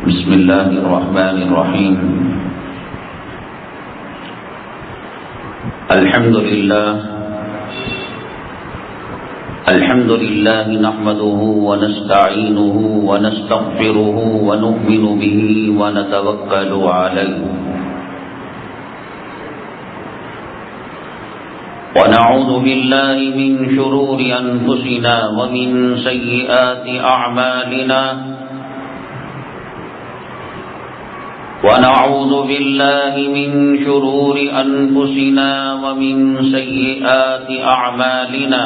بسم الله الرحمن الرحيم. الحمد لله نحمده ونستعينه ونستغفره ونؤمن به ونتوكل عليه ونعوذ بالله من شرور أنفسنا ومن سيئات أعمالنا ونعوذ بالله من شرور أنفسنا ومن سيئات أعمالنا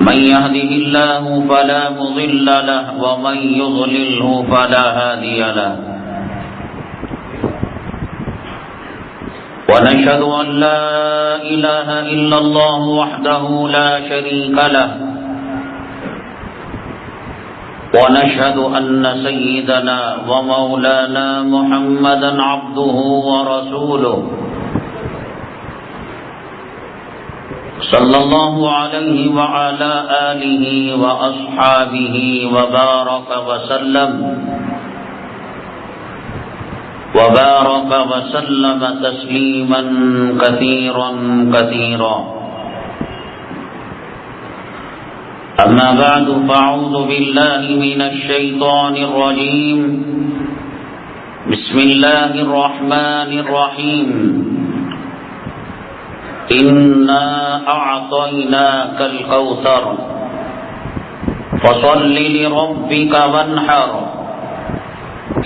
من يهده الله فلا مضل له ومن يضلله فلا هادي له ونشهد أن لا إله إلا الله وحده لا شريك له ونشهد أن سيدنا ومولانا محمدا عبده ورسوله صلى الله عليه وعلى آله وأصحابه وبارك وسلم تسليما كثيرا كثيرا. أما بعد فأعوذ بالله من الشيطان الرجيم. بسم الله الرحمن الرحيم. إنا أعطيناك الكوثر فصل لربك وانحر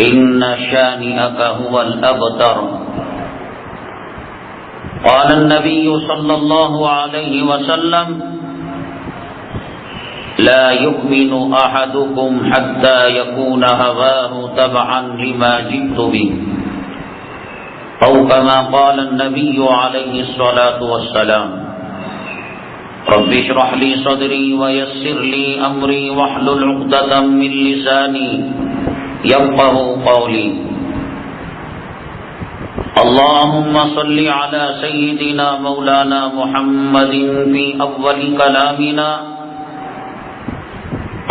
إن شانئك هو الأبتر. قال النبي صلى الله عليه وسلم لا يؤمن أحدكم حتى يكون هواه تبعا لما جئت به أو كما قال النبي عليه الصلاة والسلام. رب اشرح لي صدري ويسر لي أمري واحلل عقدة من لساني يفقهوا قولي. اللهم صل على سيدنا مولانا محمد في أول كلامنا.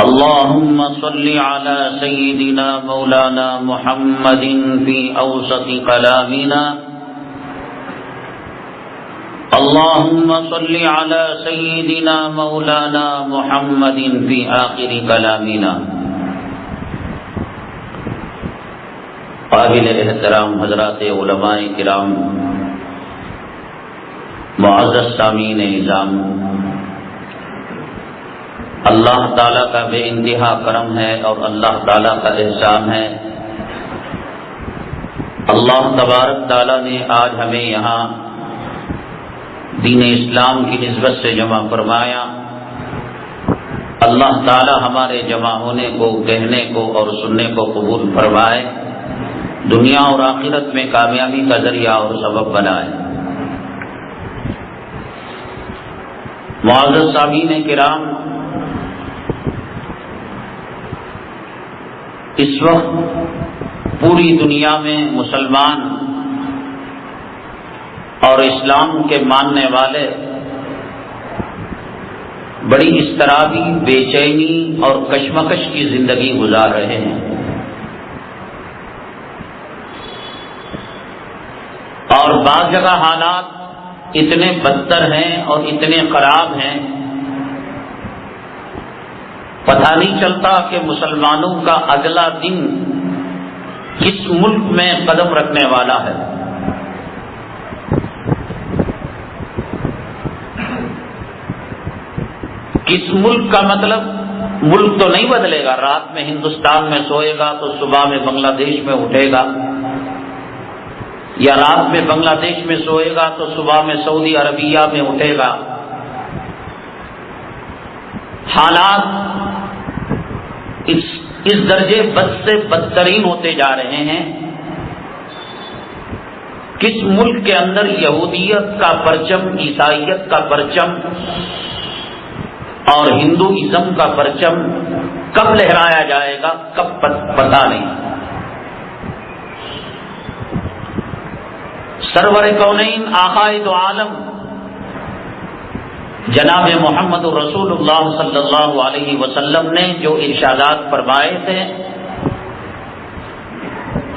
اللهم صل على سيدنا مولانا محمد في أوسط كلامنا. اللهم صل على سيدنا مولانا محمد في آخر كلامنا. قابل احترام حضرات علماء کرام، معزز سامعین اعظام، اللہ تعالیٰ کا بے انتہا کرم ہے اور اللہ تعالیٰ کا احسان ہے. اللہ تبارک تعالیٰ نے آج ہمیں یہاں دین اسلام کی نسبت سے جمع فرمایا. اللہ تعالیٰ ہمارے جمع ہونے کو، کہنے کو اور سننے کو قبول فرمائے، دنیا اور آخرت میں کامیابی کا ذریعہ اور سبب بنائے. معزز سامعین کرام، اس وقت پوری دنیا میں مسلمان اور اسلام کے ماننے والے بڑی اضطرابی، بے چینی اور کشمکش کی زندگی گزار رہے ہیں. اور بعض جگہ حالات اتنے بدتر ہیں اور اتنے خراب ہیں، پتہ نہیں چلتا کہ مسلمانوں کا اگلا دن کس ملک میں قدم رکھنے والا ہے. کس ملک کا مطلب، ملک تو نہیں بدلے گا. رات میں ہندوستان میں سوئے گا تو صبح میں بنگلہ دیش میں اٹھے گا، یا رات میں بنگلہ دیش میں سوئے گا تو صبح میں سعودی عربیہ میں اٹھے گا. حالات اس درجے بد سے بدترین ہوتے جا رہے ہیں. کس ملک کے اندر یہودیت کا پرچم، عیسائیت کا پرچم اور ہندوازم کا پرچم کب لہرایا جائے گا، کب پتہ نہیں. سرور کونین آقائے دو عالم جناب محمد رسول اللہ صلی اللہ علیہ وسلم نے جو ارشادات فرمائے تھے،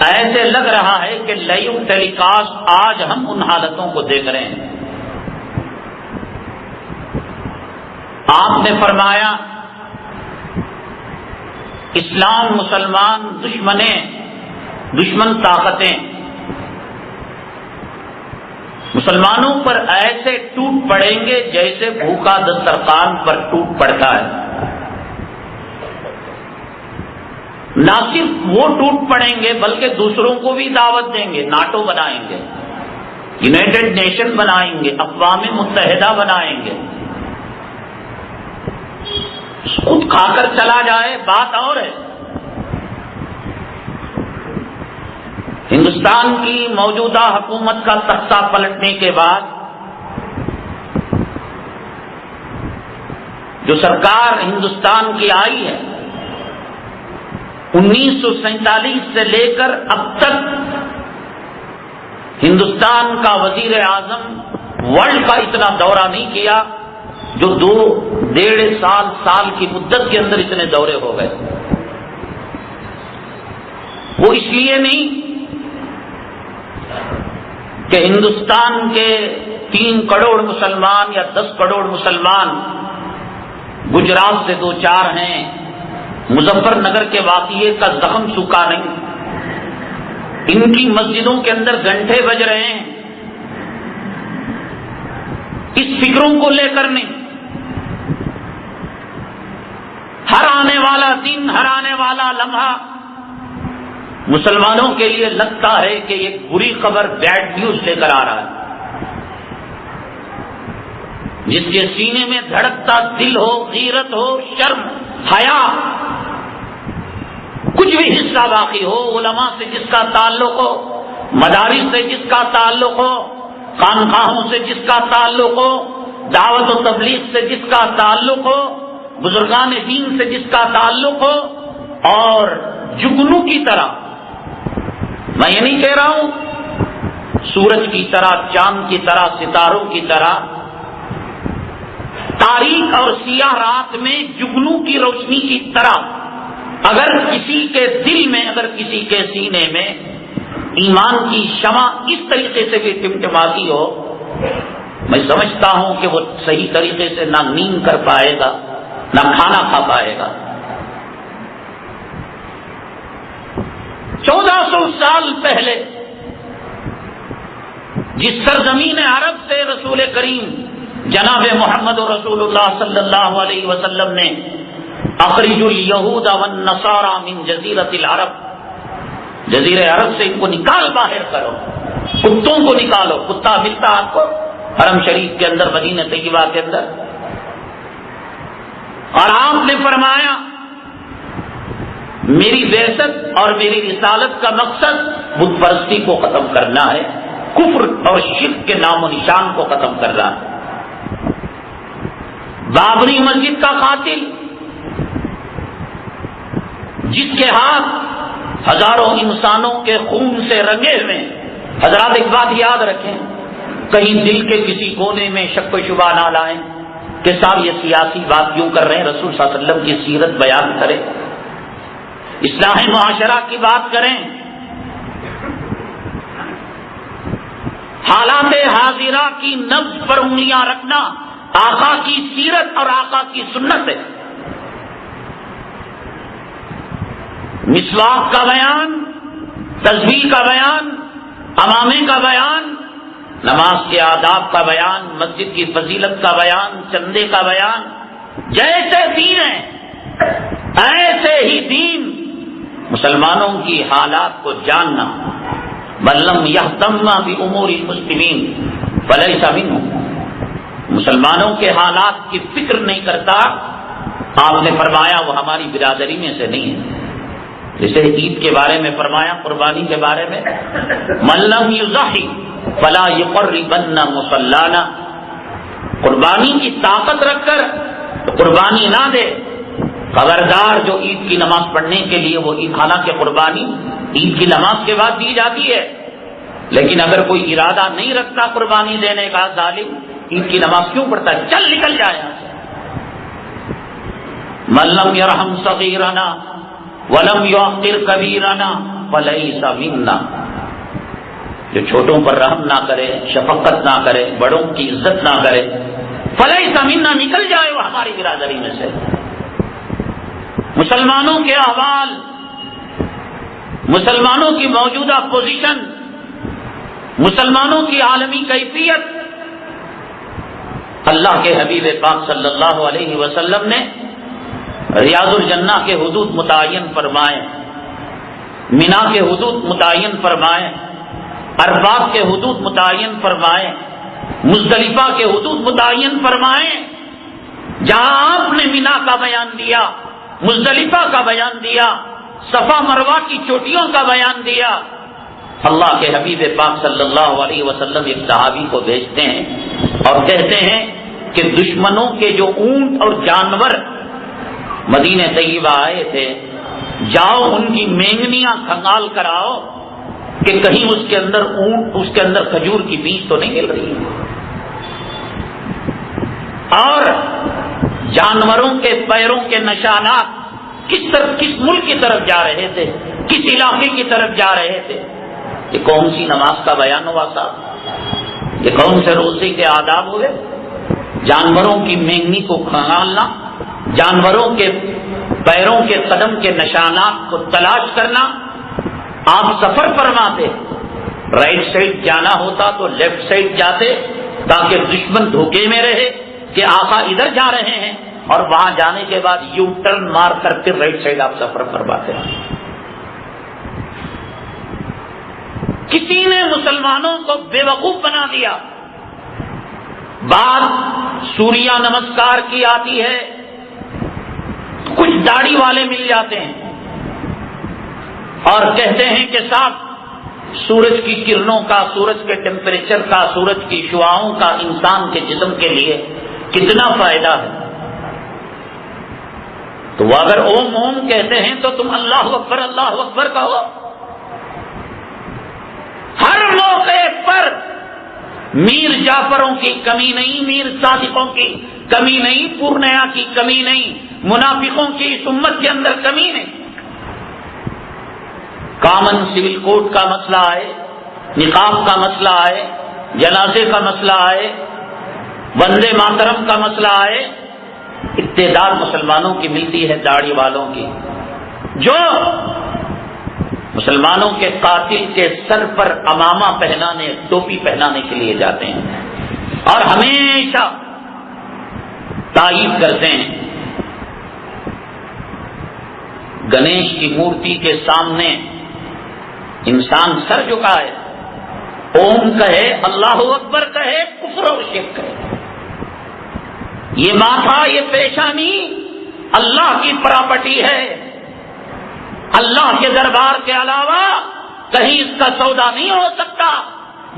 ایسے لگ رہا ہے کہ لائیو ٹیلی کاسٹ آج ہم ان حالتوں کو دیکھ رہے ہیں۔ آپ نے فرمایا اسلام مسلمان دشمن طاقتیں مسلمانوں پر ایسے ٹوٹ پڑیں گے جیسے بھوکا دسترخوان پر ٹوٹ پڑتا ہے۔ نہ صرف وہ ٹوٹ پڑیں گے بلکہ دوسروں کو بھی دعوت دیں گے، ناٹو بنائیں گے، یونائٹڈ نیشن بنائیں گے، اقوام متحدہ بنائیں گے۔ خود کھا کر چلا جائے بات اور ہے۔ ہندوستان کی موجودہ حکومت کا تختہ پلٹنے کے بعد جو سرکار ہندوستان کی آئی ہے، 1947 سے لے کر اب تک ہندوستان کا وزیر اعظم ورلڈ کا اتنا دورہ نہیں کیا جو 2.5 سال کی مدت کے اندر اتنے دورے ہو گئے۔ وہ اس لیے نہیں کہ ہندوستان کے 3 کروڑ مسلمان یا 10 کروڑ مسلمان گجرات سے 2-4 ہیں، مظفر نگر کے واقعے کا زخم سوکھا نہیں، ان کی مسجدوں کے اندر گھنٹے بج رہے ہیں، اس فکروں کو لے کر نہیں۔ ہر آنے والا دن، ہر آنے والا لمحہ مسلمانوں کے لیے لگتا ہے کہ ایک بری خبر، بیڈ نیوز لے کر آ رہا ہے۔ جس کے سینے میں دھڑکتا دل ہو، غیرت ہو، شرم، حیا، کچھ بھی حصہ باقی ہو، علماء سے جس کا تعلق ہو، مدارس سے جس کا تعلق ہو، خانقاہوں سے جس کا تعلق ہو، دعوت و تبلیغ سے جس کا تعلق ہو، بزرگان دین سے جس کا تعلق ہو، اور جگنو کی طرح، میں یہ نہیں کہہ رہا ہوں سورج کی طرح، چاند کی طرح، ستاروں کی طرح، تاریک اور سیاہ رات میں جگنو کی روشنی کی طرح اگر کسی کے دل میں، اگر کسی کے سینے میں ایمان کی شمع اس طریقے سے بھی ٹمٹماتی ہو، میں سمجھتا ہوں کہ وہ صحیح طریقے سے نہ نیند کر پائے گا، نہ کھانا کھا پائے گا۔ 1400 سال پہلے جس سرزمین عرب سے رسول کریم جناب محمد رسول اللہ صلی اللہ علیہ وسلم نے اخرج الیہود والنصارى من جزیرۃ العرب، جزیرہ عرب سے ان کو نکال، باہر کرو، کتوں کو نکالو۔ کتا ملتا آپ کو حرم شریف کے اندر، مدینہ طیبہ کے اندر؟ اور آپ نے فرمایا میری بعثت اور میری رسالت کا مقصد بت پرستی کو ختم کرنا ہے، کفر اور شرک کے نام و نشان کو ختم کرنا ہے۔ بابری مسجد کا قاتل جس کے ہاتھ ہزاروں انسانوں کے خون سے رنگے ہوئے، حضرات ایک بات یاد رکھیں، کہیں دل کے کسی کونے میں شک و شبہ نہ لائیں کہ صاحب یہ سیاسی بات کیوں کر رہے ہیں، رسول صلی اللہ علیہ وسلم کی سیرت بیان کریں، اصلاح معاشرہ کی بات کریں، حالات حاضرہ کی نبض پر انگلیاں رکھنا آقا کی سیرت اور آقا کی سنت ہے۔ مسواک کا بیان، تسبیح کا بیان، امامے کا بیان، نماز کے آداب کا بیان، مسجد کی فضیلت کا بیان، چندے کا بیان، جیسے دین ہے ایسے ہی دین مسلمانوں کی حالات کو جاننا۔ من لم یہتم بامور المسلمین فلیس منہم، مسلمانوں کے حالات کی فکر نہیں کرتا، آپ نے فرمایا وہ ہماری برادری میں سے نہیں ہے۔ جیسے عید کے بارے میں فرمایا، قربانی کے بارے میں، من لم یضحی فلا یقربن مصلانا، قربانی کی طاقت رکھ کر قربانی نہ دے، خبردار جو عید کی نماز پڑھنے کے لیے وہ عید، حالانکہ قربانی عید کی نماز کے بعد دی جاتی ہے، لیکن اگر کوئی ارادہ نہیں رکھتا قربانی دینے کا ظالم، عید کی نماز کیوں پڑھتا ہے؟ چل نکل جائے یہاں سے. من لم یرحم صغیرنا ولم یوقر کبیرنا فلیس منا. جو چھوٹوں پر رحم نہ کرے، شفقت نہ کرے، بڑوں کی عزت نہ کرے، فلیس منا، نکل جائے وہ ہماری برادری میں سے. مسلمانوں کے احوال، مسلمانوں کی موجودہ پوزیشن، مسلمانوں کی عالمی کیفیت، اللہ کے حبیب پاک صلی اللہ علیہ وسلم نے ریاض الجنہ کے حدود متعین فرمائے، مینا کے حدود متعین فرمائے، عرفات کے حدود متعین فرمائے، مزدلفہ کے حدود متعین فرمائے. جہاں آپ نے مینا کا بیان دیا، مزدلفہ کا بیان دیا، صفا مروہ کی چوٹیوں کا بیان دیا، اللہ کے حبیب پاک صلی اللہ علیہ وسلم ایک صحابی کو بھیجتے ہیں اور کہتے ہیں کہ دشمنوں کے جو اونٹ اور جانور مدینہ طیبہ آئے تھے، جاؤ ان کی مینگنیاں کھنگال کر آؤ کہ کہیں اس کے اندر اونٹ، اس کے اندر کھجور کی بیج تو نہیں مل رہی. اور جانوروں کے پیروں کے نشانات کس ملک کی طرف جا رہے تھے، کس علاقے کی طرف جا رہے تھے. یہ کون سی نماز کا بیان ہوا صاحب؟ یہ کون سے روزے کے آداب ہوئے؟ جانوروں کی مینگنی کو کھنگالنا، جانوروں کے پیروں کے قدم کے نشانات کو تلاش کرنا. آپ سفر فرماتے، رائٹ سائڈ جانا ہوتا تو لیفٹ سائڈ جاتے تاکہ دشمن دھوکے میں رہے کہ آقا ادھر جا رہے ہیں، اور وہاں جانے کے بعد یو ٹرن مار کر پھر رائٹ سائڈ آپ سفر فرماتے ہیں. کسی نے مسلمانوں کو بے وقوف بنا دیا. بات سوریہ نمسکار کی آتی ہے، کچھ داڑھی والے مل جاتے ہیں اور کہتے ہیں کہ صاحب سورج کی کرنوں کا، سورج کے ٹیمپریچر کا، سورج کی شعاؤں کا انسان کے جسم کے لیے کتنا فائدہ ہے. تو وہ اگر اوم اوم کہتے ہیں تو تم اللہ اکبر کہو. ہر موقع پر میر جعفروں کی کمی نہیں، میر صادقوں کی کمی نہیں، پورنیا کی کمی نہیں، منافقوں کی اس امت کے اندر کمی نہیں. کامن سول کوڈ کا مسئلہ آئے، نقاب کا مسئلہ آئے، جنازے کا مسئلہ آئے، وندے ماترم کا مسئلہ آئے، ابتداء مسلمانوں کی ملتی ہے داڑھی والوں کی، جو مسلمانوں کے قاتل کے سر پر امامہ پہنانے، ٹوپی پہنانے کے لیے جاتے ہیں اور ہمیشہ تائید کرتے ہیں. گنیش کی مورتی کے سامنے انسان سر جھکائے، اوم کہے، اللہ اکبر کہے، کفر و شرک کہے. یہ ماتھا، یہ پیشانی اللہ کی پراپرٹی ہے. اللہ کے دربار کے علاوہ کہیں اس کا سودا نہیں ہو سکتا.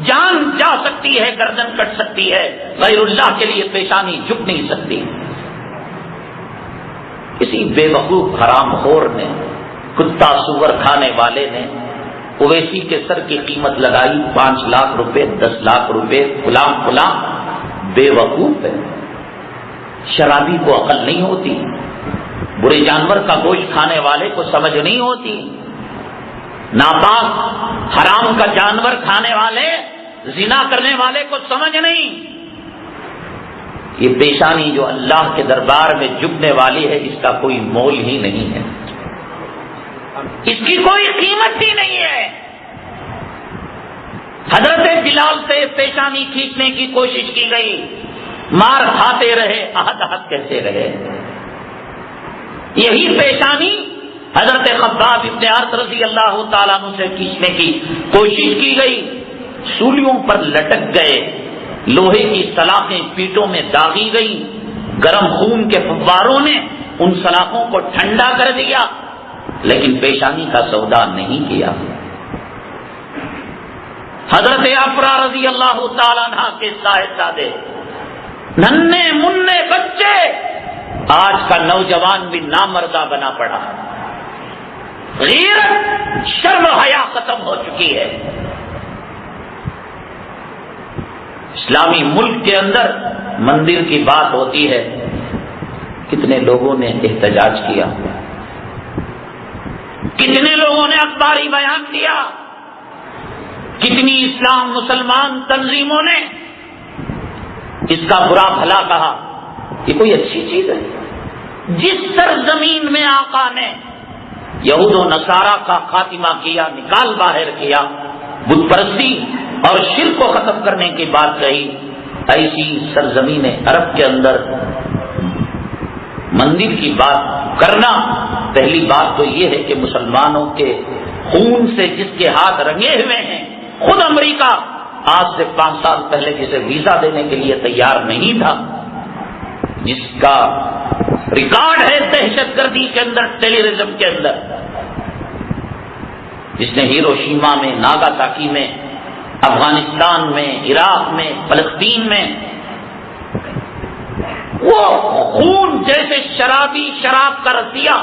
جان جا سکتی ہے، گردن کٹ سکتی ہے، غیر اللہ کے لیے پیشانی جھک نہیں سکتی. کسی بے وقوف حرام خور نے، کتا سور کھانے والے نے اویسی کے سر کی قیمت لگائی 5 لاکھ روپے، 10 لاکھ روپے. غلام بے وقوف ہے. شرابی کو عقل نہیں ہوتی، برے جانور کا گوشت کھانے والے کو سمجھ نہیں ہوتی، ناپاک حرام کا جانور کھانے والے، زنا کرنے والے کو سمجھ نہیں. یہ پیشانی جو اللہ کے دربار میں جھکنے والی ہے، اس کا کوئی مول ہی نہیں ہے، اس کی کوئی قیمت ہی نہیں ہے. حضرت بلال سے پیشانی کھینچنے کی کوشش کی گئی، مار کھاتے رہے، احد احد کہتے رہے. یہی پیشانی حضرت خباب ابن عرط رضی اللہ تعالیٰ عنہ سے کھینچنے کی کوشش کی گئی. سولیوں پر لٹک گئے، لوہے کی سلاخیں پیٹوں میں داغی گئی، گرم خون کے فواروں نے ان سلاخوں کو ٹھنڈا کر دیا، لیکن پیشانی کا سودا نہیں کیا. حضرت افرا رضی اللہ تعالیٰ عنہ کے صاحبزادے، ننھے مننے بچے، آج کا نوجوان بھی نامردہ بنا پڑا. غیرت، شرم و حیا ختم ہو چکی ہے. اسلامی ملک کے اندر مندر کی بات ہوتی ہے، کتنے لوگوں نے احتجاج کیا، کتنے لوگوں نے اخباری بیان دیا، کتنی اسلام مسلمان تنظیموں نے اس کا برا بھلا کہا۔ یہ کوئی اچھی چیز ہے؟ جس سرزمین میں آقا نے یہود و نصارہ کا خاتمہ کیا، نکال باہر کیا، بت پرستی اور شرک کو ختم کرنے کی بات کہی، ایسی سرزمین عرب کے اندر مندر کی بات کرنا، پہلی بات تو یہ ہے کہ مسلمانوں کے خون سے جس کے ہاتھ رنگے ہوئے ہیں، خود امریکہ آج سے 5 سال پہلے جسے ویزا دینے کے لیے تیار نہیں تھا، جس کا ریکارڈ ہے دہشت گردی کے اندر، ٹیررزم کے اندر، جس نے ہیروشیما میں، ناگاساکی میں، افغانستان میں، عراق میں، فلسطین میں وہ خون جیسے شرابی شراب کا رسیا،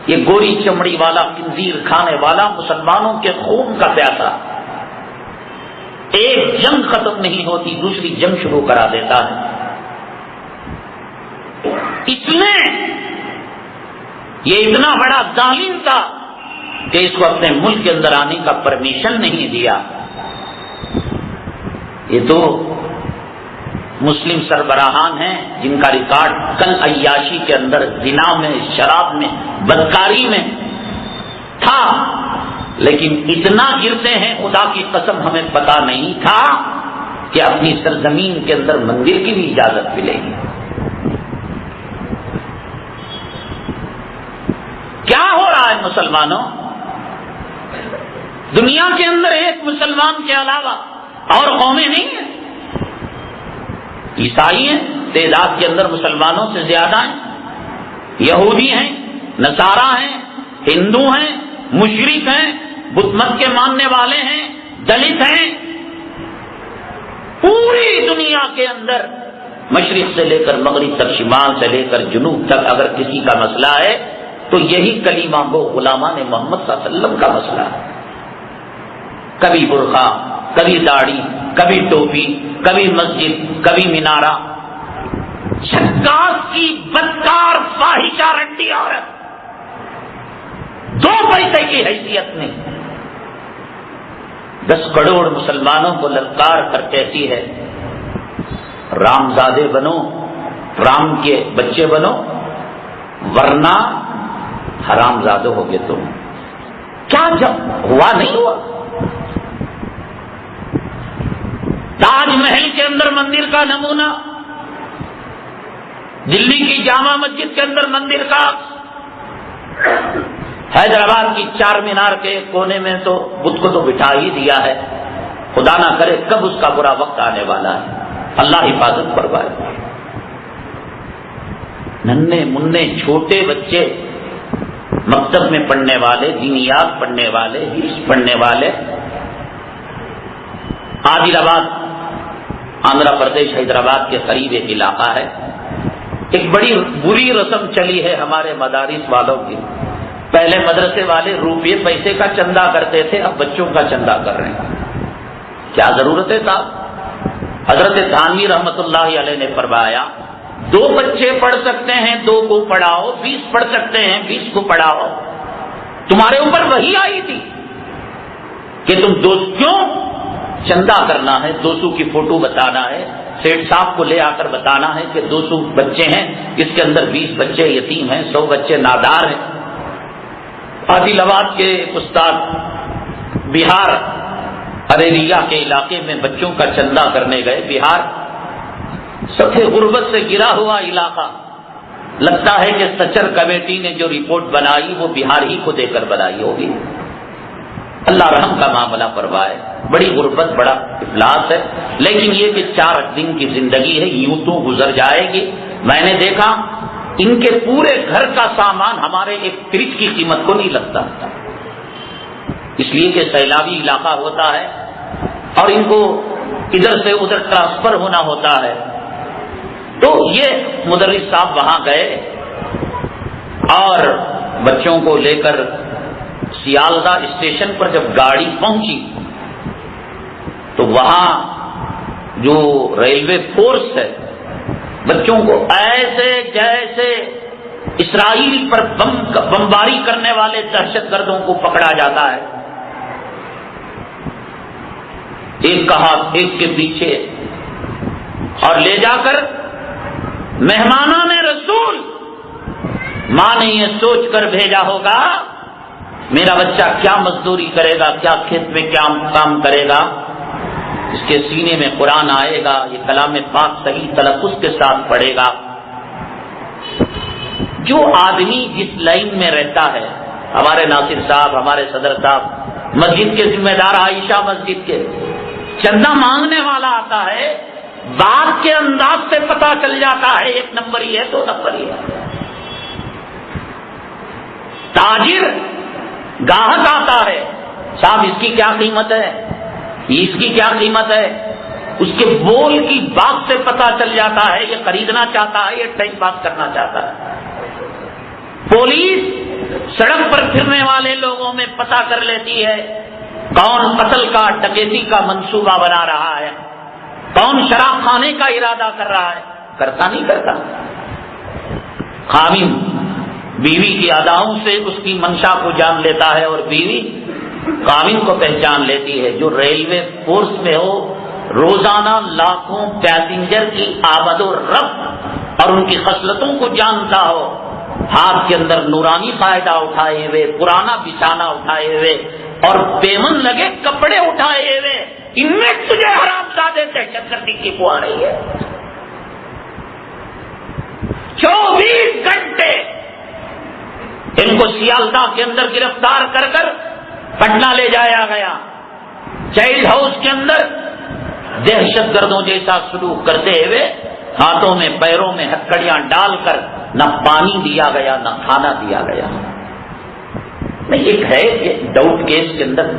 یہ گوری چمڑی والا خنزیر کھانے والا مسلمانوں کے خون کا پیاسا، ایک جنگ ختم نہیں ہوتی دوسری جنگ شروع کرا دیتا ہے۔ اس نے یہ اتنا بڑا ظالم تھا کہ اس کو اپنے ملک کے اندر آنے کا پرمیشن نہیں دیا۔ یہ تو مسلم سربراہان ہیں جن کا ریکارڈ کل عیاشی کے اندر، زنا میں، شراب میں، بدکاری میں تھا، لیکن اتنا گرتے ہیں خدا کی قسم ہمیں پتا نہیں تھا کہ اپنی سرزمین کے اندر مندر کی بھی اجازت ملے گی۔ کیا ہو رہا ہے مسلمانوں؟ دنیا کے اندر ایک مسلمان کے علاوہ اور قومیں نہیں ہیں، عیسائی ہیں تعداد کے اندر مسلمانوں سے زیادہ ہیں، یہودی ہیں، نصارہ ہیں، ہندو ہیں، مشرک ہیں، بت مت کے ماننے والے ہیں، دلت ہیں، پوری دنیا کے اندر مشرق سے لے کر مغرب تک، شمال سے لے کر جنوب تک اگر کسی کا مسئلہ ہے تو یہی کلمہ گو غلامان محمد صلی اللہ علیہ وسلم کا مسئلہ ہے۔ کبھی برقع، کبھی داڑھی، کبھی ٹوپی، کبھی مسجد، کبھی مینارہ، شکاس کی بدکار فاحشہ رنڈی عورت 2 پیسے کی حیثیت میں 10 کروڑ مسلمانوں کو للکار کر کہتی ہے رام زادے بنو، رام کے بچے بنو، ورنہ حرام زادے ہوگے تم۔ کیا جب ہوا نہیں ہوا؟ تاج محل کے اندر مندر کا نمونہ، دلی کی جامع مسجد کے اندر مندر کا، حیدرآباد کی چار مینار کے کونے میں تو بدھ کو تو بٹھا ہی دیا ہے، خدا نہ کرے کب اس کا برا وقت آنے والا ہے، اللہ حفاظت فرمائے۔ ننھے منھے چھوٹے بچے، مکتب میں پڑھنے والے، دینیات پڑھنے والے، حدیث پڑھنے والے، عادل آباد آندھرا پردیش حیدرآباد کے قریب ایک علاقہ ہے، ایک بڑی بری رسم چلی ہے ہمارے مدارس والوں کی۔ پہلے مدرسے والے روپیے پیسے کا چندہ کرتے تھے، اب بچوں کا چندہ کر رہے ہیں۔ کیا ضرورت ہے صاحب؟ حضرت تھانوی رحمت اللہ علیہ نے فرمایا 2 بچے پڑھ سکتے ہیں 2 کو پڑھاؤ، 20 پڑھ سکتے ہیں 20 کو پڑھاؤ۔ تمہارے اوپر وہی آئی تھی کہ تم کیوں چندہ کرنا ہے، 200 کی فوٹو بتانا ہے، سیٹ صاحب کو لے آ کر بتانا ہے کہ 200 بچے ہیں، اس کے اندر 20 بچے یتیم ہیں، 100 بچے نادار ہیں۔ عادل آباد کے استاد بہار ارریہ کے علاقے میں بچوں کا چندہ کرنے گئے، بہار سطح غربت سے گرا ہوا علاقہ، لگتا ہے کہ سچر کمیٹی نے جو رپورٹ بنائی وہ بہار ہی کو دے کر بنائی ہوگی۔ اللہ رحم کا معاملہ فرمائے، بڑی غربت، بڑا افلاس ہے، لیکن یہ کہ 4 دن کی زندگی ہے، یوں تو گزر جائے گی۔ میں نے دیکھا ان کے پورے گھر کا سامان ہمارے ایک فریج کی قیمت کو نہیں لگتا، اس لیے کہ سیلابی علاقہ ہوتا ہے اور ان کو ادھر سے ادھر ٹرانسفر ہونا ہوتا ہے۔ تو یہ مدرس صاحب وہاں گئے اور بچوں کو لے کر سیالدہ اسٹیشن پر جب گاڑی پہنچی تو وہاں جو ریلوے فورس ہے بچوں کو ایسے جیسے اسرائیل پر بمباری کرنے والے دہشت گردوں کو پکڑا جاتا ہے، ایک کا ہاتھ ایک کے پیچھے، اور لے جا کر مہمانان رسول، ماں نے یہ سوچ کر بھیجا ہوگا میرا بچہ کیا مزدوری کرے گا، کیا کھیت میں کیا کام کرے گا، اس کے سینے میں قرآن آئے گا، یہ کلام پاک صحیح تلفظ کے ساتھ پڑھے گا۔ جو آدمی جس لائن میں رہتا ہے، ہمارے ناصر صاحب، ہمارے صدر صاحب، مسجد کے ذمہ دار عائشہ مسجد کے، چندہ مانگنے والا آتا ہے، بات کے انداز سے پتا چل جاتا ہے ایک نمبری ہے، دو نمبری ہے۔ تاجر گاہک آتا ہے، صاحب اس کی کیا قیمت ہے، اس کی کیا قیمت ہے، اس کے بول کی بات سے پتا چل جاتا ہے یہ خریدنا چاہتا ہے، یہ ٹائم پاس کرنا چاہتا ہے۔ پولیس سڑک پر پھرنے والے لوگوں میں پتا کر لیتی ہے کون قتل کا، ڈکیتی کا منصوبہ بنا رہا ہے، کون شراب کھانے کا ارادہ کر رہا ہے، کرتا نہیں کرتا۔ خاوند بیوی کی اداؤں سے اس کی منشا کو جان لیتا ہے، اور بیوی خاوند کو پہچان لیتی ہے۔ جو ریلوے فورس میں ہو، روزانہ لاکھوں پیسنجر کی آمد و رفت اور ان کی خصلتوں کو جانتا ہو، ہاتھ کے اندر نورانی قاعدہ اٹھائے ہوئے، پرانا بچھانا اٹھائے ہوئے، اور پیمن لگے کپڑے اٹھائے ہوئے، ان میں تجھے حرام زادے دہشت گردی کی کو آ رہی ہے۔ 24 گھنٹے ان کو سیالدہ کے اندر گرفتار کر کر پٹنہ لے جایا گیا، چائلڈ ہاؤس کے اندر دہشت گردوں جیسا سلوک کرتے ہوئے ہاتھوں میں پیروں میں ہتھکڑیاں ڈال کر نہ پانی دیا گیا نہ کھانا دیا گیا۔ نہیں، ایک ہے کہ ڈاؤٹ کیس کے اندر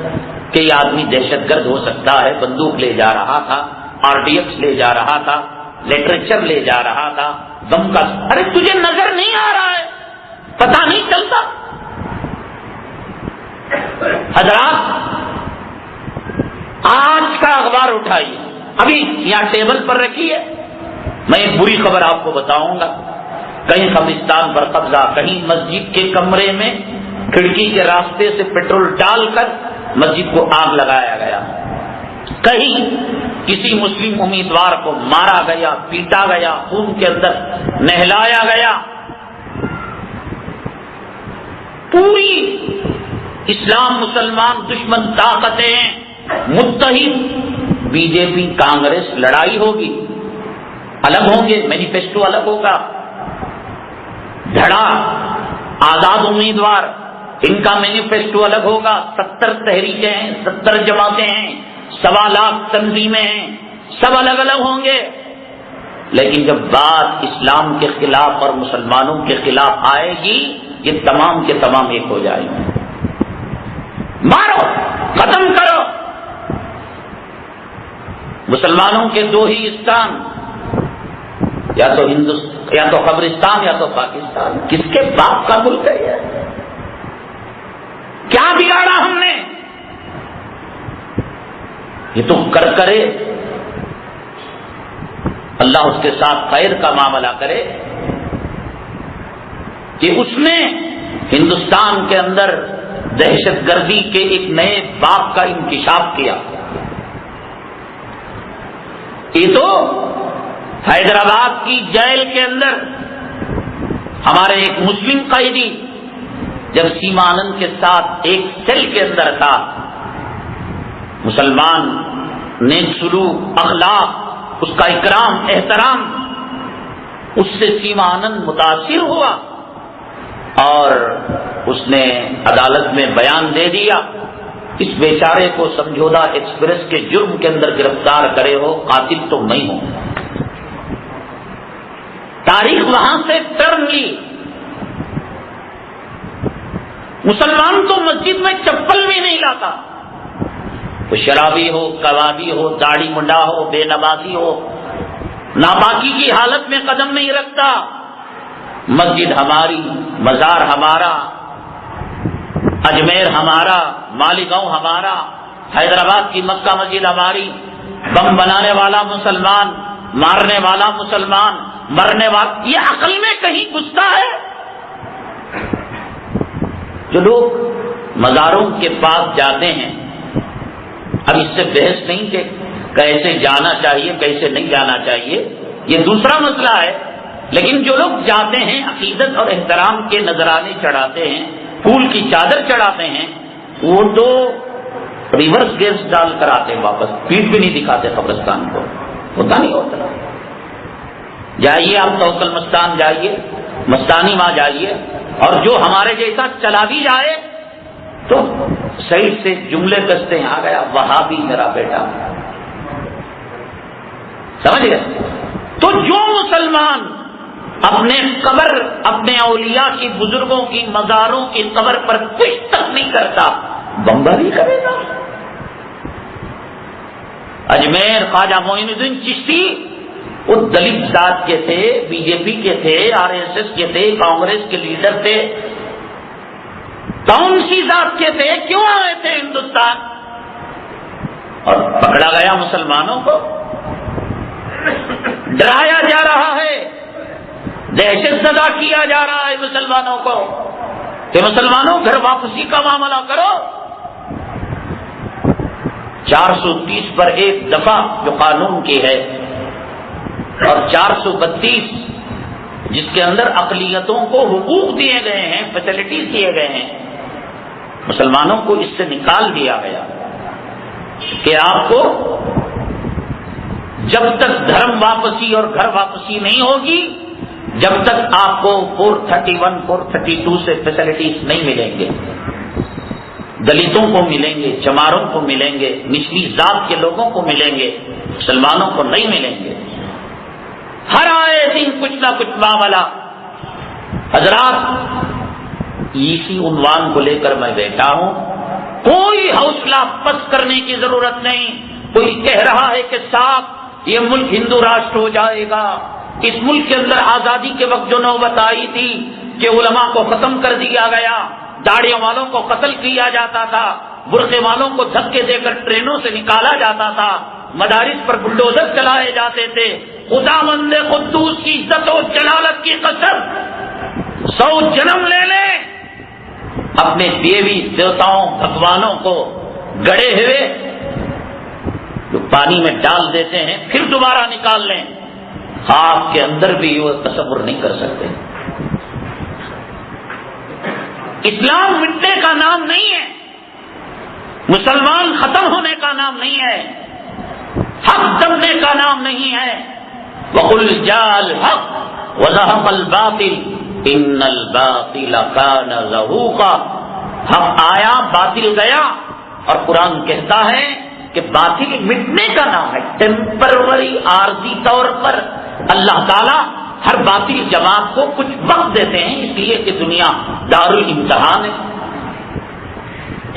کہ یہ آدمی دہشت گرد ہو سکتا ہے، بندوق لے جا رہا تھا، RDX لے جا رہا تھا، لٹریچر لے جا رہا تھا، غم کا، ارے تجھے نظر نہیں آ رہا ہے، پتہ نہیں چلتا؟ حضرات آج کا اخبار اٹھائیے، ابھی یہاں ٹیبل پر رکھیے، میں ایک بری خبر آپ کو بتاؤں گا۔ کہیں قبرستان پر قبضہ، کہیں مسجد کے کمرے میں کھڑکی کے راستے سے پیٹرول ڈال کر مسجد کو آگ لگایا گیا، کہیں کسی مسلم امیدوار کو مارا گیا، پیٹا گیا، خون کے اندر نہلایا گیا۔ پوری اسلام مسلمان دشمن طاقتیں متحد، بی جے پی کانگریس لڑائی ہوگی، الگ ہوں گے، مینیفیسٹو الگ ہوگا، دھڑا آزاد امیدوار ان کا مینیفیسٹو الگ ہوگا، 70 تحریکیں ہیں، 70 جماعتیں ہیں، 1.25 لاکھ تنظیمیں ہیں، سب الگ الگ ہوں گے، لیکن جب بات اسلام کے خلاف اور مسلمانوں کے خلاف آئے گی یہ تمام کے تمام ایک ہو جائیں گے۔ مارو، ختم کرو۔ مسلمانوں کے دو ہی استان، یا تو ہندوستان، یا تو قبرستان، یا تو پاکستان۔ کس کے باپ کا ملک ہے یہ؟ کیا بگاڑا ہم نے؟ یہ تو کر کرے اللہ اس کے ساتھ خیر کا معاملہ کرے کہ اس نے ہندوستان کے اندر دہشت گردی کے ایک نئے باب کا انکشاف کیا۔ یہ تو حیدرآباد کی جیل کے اندر ہمارے ایک مسلم قیدی جب سیمانند کے ساتھ ایک سیل کے اندر تھا، مسلمان نیک سلوک، اخلاق، اس کا اکرام احترام، اس سے سیمانند متاثر ہوا اور اس نے عدالت میں بیان دے دیا، اس بیچارے کو سمجھوتا ایکسپریس کے جرم کے اندر گرفتار کرے ہو، قاتل تو میں ہوں۔ تاریخ وہاں سے ٹرن لی۔ مسلمان تو مسجد میں چپل بھی نہیں لاتا، وہ شرابی ہو، کبابی ہو، داڑھی منڈا ہو، بے نمازی ہو، ناپاکی کی حالت میں قدم نہیں رکھتا۔ مسجد ہماری، مزار ہمارا، اجمیر ہمارا، مالیگاؤں ہمارا، حیدرآباد کی مکہ مسجد ہماری، بم بنانے والا مسلمان، مارنے والا مسلمان، مرنے والا، یہ عقل میں کہیں گھستا ہے؟ جو لوگ مزاروں کے پاس جاتے ہیں، اب اس سے بحث نہیں کہ کیسے جانا چاہیے کیسے نہیں جانا چاہیے، یہ دوسرا مسئلہ ہے، لیکن جو لوگ جاتے ہیں عقیدت اور احترام کے نذرانے چڑھاتے ہیں، پھول کی چادر چڑھاتے ہیں، وہ تو ریورس گیئر ڈال کر آتے ہیں واپس، پیٹ بھی نہیں دکھاتے قبرستان کو، ہوتا نہیں ہوتا۔ جائیے آپ توکل مستان جائیے، مستانی ماں جائیے، اور جو ہمارے جیسا چلا بھی جائے تو صحیح سے جملے کستے ہیں، آ گیا وہابی میرا بیٹا، سمجھ گئے؟ تو جو مسلمان اپنے قبر، اپنے اولیاء کی، بزرگوں کی مزاروں کی قبر پر کچھ تک نہیں کرتا، بمباری کرے گا۔ اجمیر خواجہ معین الدین چشتی وہ دلت ذات کے تھے، بی جے پی کے تھے، RSS کے تھے، کانگریس کے لیڈر تھے، کون سی ذات کے تھے؟ کیوں آئے تھے ہندوستان؟ اور پکڑا گیا مسلمانوں کو، ڈرایا جا رہا ہے، دہشت زدہ کیا جا رہا ہے مسلمانوں کو کہ مسلمانوں گھر واپسی کا معاملہ کرو۔ 430 پر ایک دفعہ جو قانون کی ہے، اور 432 جس کے اندر اقلیتوں کو حقوق دیے گئے ہیں، فیسلٹیز دیے گئے ہیں، مسلمانوں کو اس سے نکال دیا گیا کہ آپ کو جب تک دھرم واپسی اور گھر واپسی نہیں ہوگی، جب تک آپ کو 431 432 سے فیسلٹیز نہیں ملیں گے، دلتوں کو ملیں گے، چماروں کو ملیں گے، نچلی ذات کے لوگوں کو ملیں گے، مسلمانوں کو نہیں ملیں گے۔ ہر آئے دن کچھ نہ کچھ معاملہ۔ حضرات، اسی عنوان کو لے کر میں بیٹھا ہوں، کوئی حوصلہ پست کرنے کی ضرورت نہیں۔ کوئی کہہ رہا ہے کہ صاحب یہ ملک ہندو راشٹر ہو جائے گا، اس ملک کے اندر آزادی کے وقت جو نوبت آئی تھی کہ علماء کو ختم کر دیا گیا، داڑھیوں والوں کو قتل کیا جاتا تھا، برقعے والوں کو دھکے دے کر ٹرینوں سے نکالا جاتا تھا، مدارس پر بلڈوزر چلائے جاتے تھے، خداوند قدوس کی عزت و جلالت کی قسم 100 جنم لے لیں، اپنے دیوی دیوتاؤں بھگوانوں کو گڑے ہوئے جو پانی میں ڈال دیتے ہیں پھر دوبارہ نکال لیں، آپ کے اندر بھی وہ تصور نہیں کر سکتے۔ اسلام مٹنے کا نام نہیں ہے، مسلمان ختم ہونے کا نام نہیں ہے، حق دبنے کا نام نہیں ہے۔ وَقُلْ جَاءَ الْحَقُّ وَزَهَقَ الْبَاطِلُ إِنَّ الْبَاطِلَ كَانَ زَهُوقًا۔ حق آیا، باطل گیا، اور قرآن کہتا ہے کہ باطل مٹنے کا نام ہے، ٹیمپروری، عارضی طور پر اللہ تعالیٰ ہر باطل جماعت کو کچھ وقت دیتے ہیں، اس لیے کہ دنیا دارالامتحان ہے۔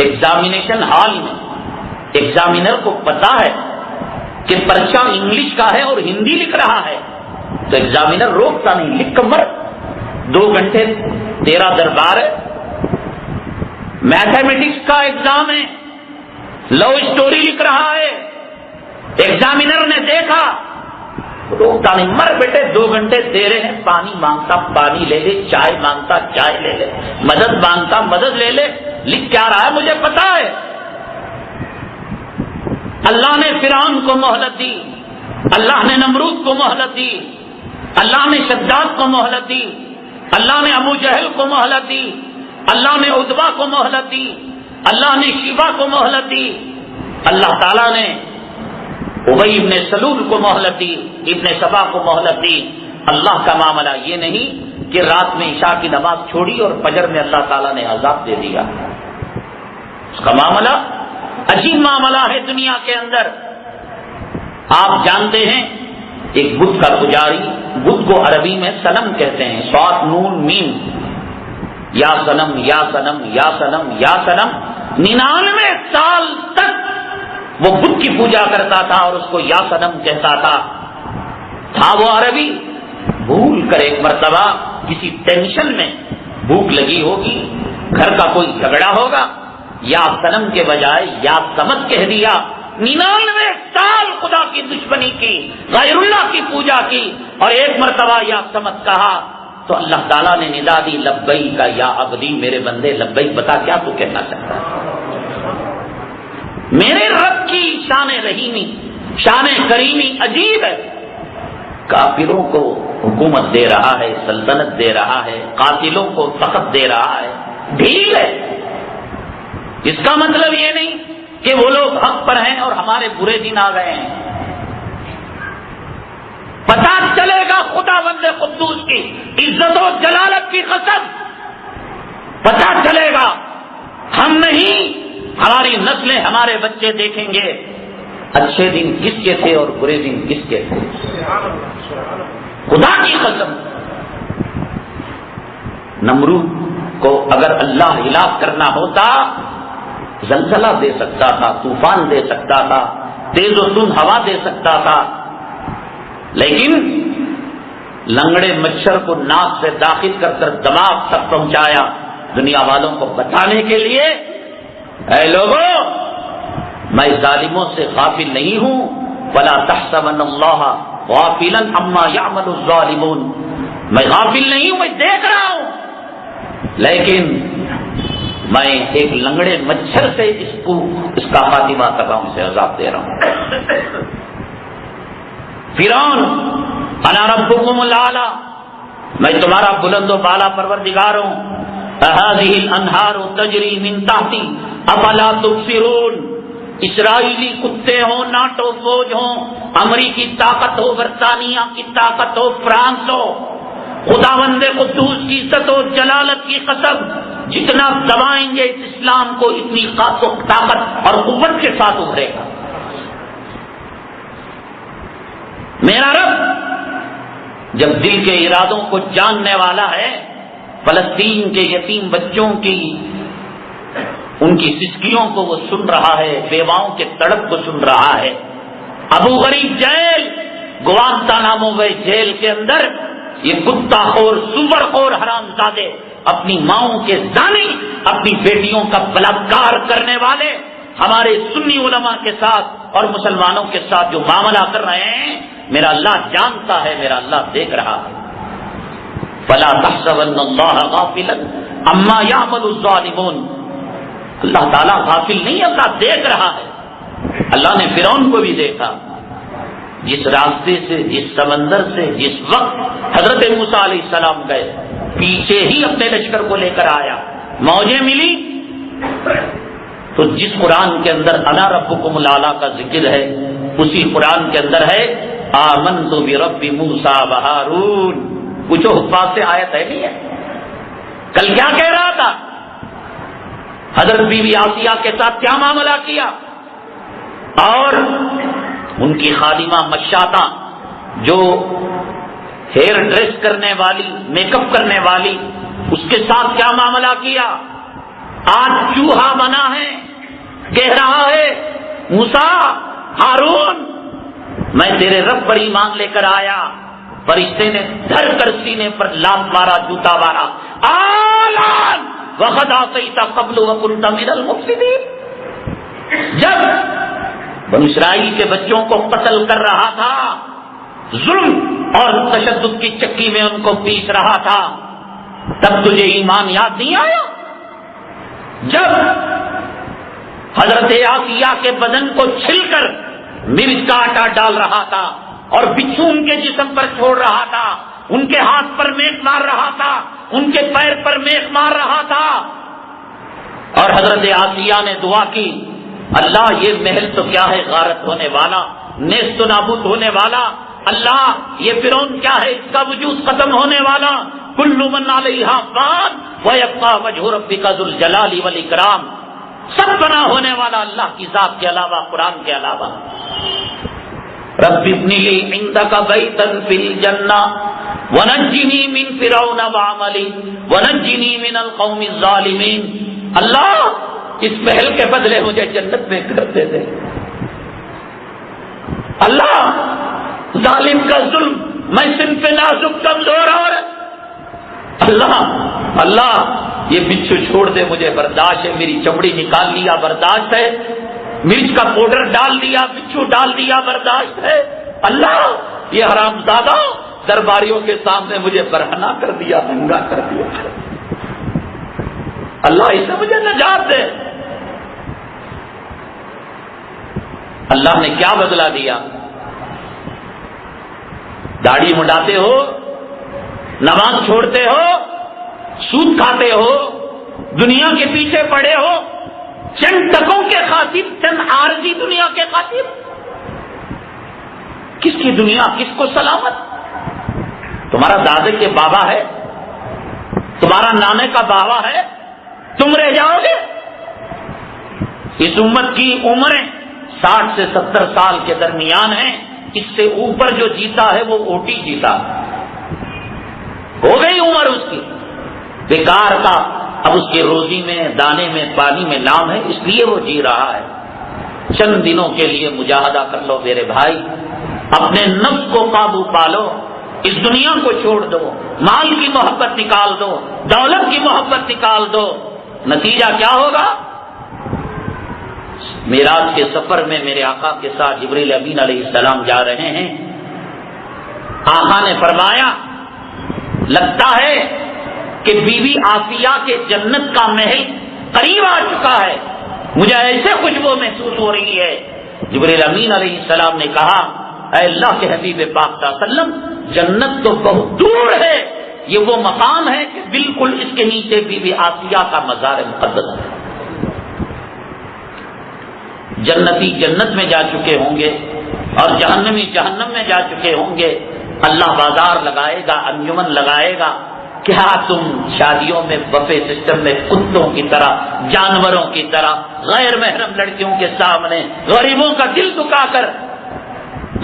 ایگزامینیشن ہال میں ایگزامینر کو پتا ہے کہ پرچہ انگلش کا ہے اور ہندی لکھ رہا ہے، تو ایگزامینر روکتا نہیں، لکھ کر مر، 2 گھنٹے تیرا دربار ہے۔ میتھمیٹکس کا ایگزام ہے، لو اسٹوری لکھ رہا ہے، ایگزامینر نے دیکھا، روکتا نہیں، مر بیٹے، 2 گھنٹے دے رہے ہیں، پانی مانگتا پانی لے لے، چائے مانگتا چائے لے لے، مدد مانگتا مدد لے لے، لکھ کیا رہا ہے مجھے پتا ہے۔ اللہ نے فرعون کو مہلت دی، اللہ نے نمرود کو مہلت دی، اللہ نے شداد کو مہلت دی، اللہ نے ابو جہل کو مہلت دی، اللہ نے عتبہ کو مہلت دی، اللہ نے شیبہ کو مہلت دی، اللہ تعالیٰ نے ابی ابن سلول کو مہلت دی، ابن سبا کو مہلت دی۔ اللہ کا معاملہ یہ نہیں کہ رات میں عشاء کی نماز چھوڑی اور فجر میں اللہ تعالیٰ نے عذاب دے دیا، اس کا معاملہ عجیب معاملہ ہے دنیا کے اندر۔ آپ جانتے ہیں ایک بدھ کا پجاری، بدھ کو عربی میں صنم کہتے ہیں، صاد نون میم، یا صنم یا صنم یا صنم یا صنم، 99 سال تک وہ بدھ کی پوجا کرتا تھا اور اس کو یا صنم کہتا تھا وہ عربی۔ بھول کر ایک مرتبہ کسی ٹینشن میں، بھوک لگی ہوگی، گھر کا کوئی جھگڑا ہوگا، یا صنم کے بجائے یا سمت کہہ دیا، 99 سال خدا کی دشمنی کی، غیر اللہ کی پوجا کی، اور ایک مرتبہ یا سمت کہا تو اللہ تعالیٰ نے ندا دی لبیک یا عبدی، میرے بندے لبیک، بتا کیا تو کہنا چاہتا ہے؟ میرے رب کی شان رحیمی، شان کریمی عجیب ہے. کافروں کو حکومت دے رہا ہے، سلطنت دے رہا ہے، قاتلوں کو تخت دے رہا ہے، ڈھیل ہے. اس کا مطلب یہ نہیں کہ وہ لوگ حق پر ہیں اور ہمارے برے دن آ گئے ہیں. پتا چلے گا خدا بند قدوس کی عزت و جلالت کی قسم، پتا چلے گا. ہم نہیں، ہماری نسلیں، ہمارے بچے دیکھیں گے اچھے دن کس کے تھے اور برے دن کس کے تھے. خدا کی قسم. نمرود کو اگر اللہ ہلاک کرنا ہوتا زلزلہ دے سکتا تھا، طوفان دے سکتا تھا، تیز و تند ہوا دے سکتا تھا، لیکن لنگڑے مچھر کو ناک سے داخل کر کر دماغ تک پہنچایا دنیا والوں کو بتانے کے لیے. اے لوگوں، میں ظالموں سے غافل نہیں ہوں. وَلَا تَحْسَبَنَّ اللَّهَ غَافِلًا عَمَّا يَعْمَلُ الظَّالِمُونَ. میں غافل نہیں ہوں، میں دیکھ رہا ہوں، لیکن میں ایک لنگڑے مچھر سے اس کا خاتمہ کر رہا ہوں، اسے عذاب دے رہا ہوں. فرعون، انا ربکم الاعلی، میں تمہارا بلند و بالا پروردگار ہوں. هذه الانہار تجری من تحتی افلا تبصرون. اسرائیلی کتے ہوں، ناٹو فوج ہوں، امریکی طاقت ہو، برطانیہ کی طاقت ہو، فرانس ہو، خداوند قدوس کی عزت و جلالت کی قسم، جتنا دبائیں گے اس اسلام کو اتنی طاقت اور قوت کے ساتھ ابھرے گا. میرا رب جب دل کے ارادوں کو جاننے والا ہے، فلسطین کے یتیم بچوں کی ان کی سسکیوں کو وہ سن رہا ہے، بیواؤں کے تڑپ کو سن رہا ہے. ابو غریب جیل، گوانتانامو گئے جیل کے اندر یہ کتا خور، سور خور حرامزادے، اپنی ماؤں کے زانی، اپنی بیٹیوں کا بلاکار کرنے والے ہمارے سنی علماء کے ساتھ اور مسلمانوں کے ساتھ جو معاملہ کر رہے ہیں، میرا اللہ جانتا ہے، میرا اللہ دیکھ رہا ہے. فَلَا تَحْسَبَنَّ اللَّهَ غَافِلًا عَمَّا يَعْمَلُ الظَّالِمُونَ. اللہ تعالیٰ غافل نہیں، اللہ دیکھ رہا ہے. اللہ نے فرعون کو بھی دیکھا. جس راستے سے، جس سمندر سے جس وقت حضرت موسیٰ علیہ السلام گئے، پیچھے ہی اپنے لشکر کو لے کر آیا. موجیں ملی تو جس قرآن کے اندر انا ربکم الاعلی کا ذکر ہے، اسی قرآن کے اندر ہے آمنت برب موسیٰ وہارون. پوچھو حفاظ سے آیت ہے نہیں ہے؟ کل کیا کہہ رہا تھا؟ حضرت بی بی آسیہ کے ساتھ کیا معاملہ کیا، اور ان کی خادمہ مشاطہ جو ہیئر ڈریس کرنے والی، میک اپ کرنے والی، اس کے ساتھ کیا معاملہ کیا. آج چوہا بنا ہے، کہہ رہا ہے موسیٰ، ہارون، میں تیرے رب پر ایمان لے کر آیا. فرشتے نے دھر کر سینے پر لات مارا، جوتا مارا. آلان وقد عصیت قبل وکنت من المفسدین. جب بنو اسرائیل کے بچوں کو قتل کر رہا تھا، ظلم اور تشدد کی چکی میں ان کو پیس رہا تھا، تب تجھے ایمان یاد نہیں آیا؟ جب حضرت آسیہ کے بدن کو چھل کر مرچ کا آٹا ڈال رہا تھا اور بچھو ان کے جسم پر چھوڑ رہا تھا، ان کے ہاتھ پر میخ مار رہا تھا، ان کے پیر پر میخ مار رہا تھا، اور حضرت آسیہ نے دعا کی، اللہ یہ محل تو کیا ہے، غارت ہونے والا، نیست و نابود ہونے والا. اللہ یہ فرعون کیا ہے، اس کا وجود ختم ہونے والا. کل من علیہا فان ویبقی وجہ ربک ذو الجلال والاکرام. سب فنا ہونے والا اللہ کی ذات کے علاوہ، قرآن کے علاوہ. رب ابن لی عندک بیتا فی الجنہ ونجنی من فرعون وعملی ونجنی من القوم الظالمین. اللہ اس محل کے بدلے مجھے جنت میں گھر دے دے. اللہ ظالم کا ظلم، میں صنف نازک کمزور عورت، اللہ یہ بچھو چھوڑ دے، مجھے برداشت ہے، میری چمڑی نکال لیا برداشت ہے، مرچ کا پاؤڈر ڈال دیا، بچھو ڈال دیا، برداشت ہے۔ اللہ یہ حرامزادہ درباریوں کے سامنے مجھے برہنہ کر دیا، ننگا کر دیا، اللہ اس سے مجھے نجات دے۔ اللہ نے کیا بدلہ دیا؟ داڑھی منڈاتے ہو، نماز چھوڑتے ہو، سود کھاتے ہو، دنیا کے پیچھے پڑے ہو، چند ٹکوں کے خاطر، چند عارضی دنیا کے خاطر۔ کس کی دنیا، کس کو سلامت؟ تمہارا دادے کے بابا ہے، تمہارا نانے کا بابا ہے، تم رہ جاؤ گے۔ اس امت کی عمریں 60 سے 70 سال کے درمیان ہیں، اس سے اوپر جو جیتا ہے وہ اوٹی جیتا، ہو گئی عمر اس کی بیکار کا۔ اب اس کی روزی میں، دانے میں، پانی میں نام ہے، اس لیے وہ جی رہا ہے۔ چند دنوں کے لیے مجاہدہ کر لو میرے بھائی، اپنے نفس کو قابو پالو، اس دنیا کو چھوڑ دو، مال کی محبت نکال دو، دولت کی محبت نکال دو، نتیجہ کیا ہوگا؟ معراج کے سفر میں میرے آقا کے ساتھ جبریل امین علیہ السلام جا رہے ہیں۔ آقا نے فرمایا لگتا ہے کہ بی بی آسیہ کے جنت کا محل قریب آ چکا ہے، مجھے ایسے خوشبو محسوس ہو رہی ہے۔ جبریل امین علیہ السلام نے کہا اے اللہ کے حبیب پاک صلی اللہ علیہ وسلم، جنت تو بہت دور ہے، یہ وہ مقام ہے کہ بالکل اس کے نیچے بی بی آسیہ کا مزار مقدس ہے۔ جنتی جنت میں جا چکے ہوں گے اور جہنمی جہنم میں جا چکے ہوں گے۔ اللہ بازار لگائے گا، انجمن لگائے گا، کیا تم شادیوں میں بفے سسٹم میں کتوں کی طرح، جانوروں کی طرح، غیر محرم لڑکیوں کے سامنے غریبوں کا دل دکا کر،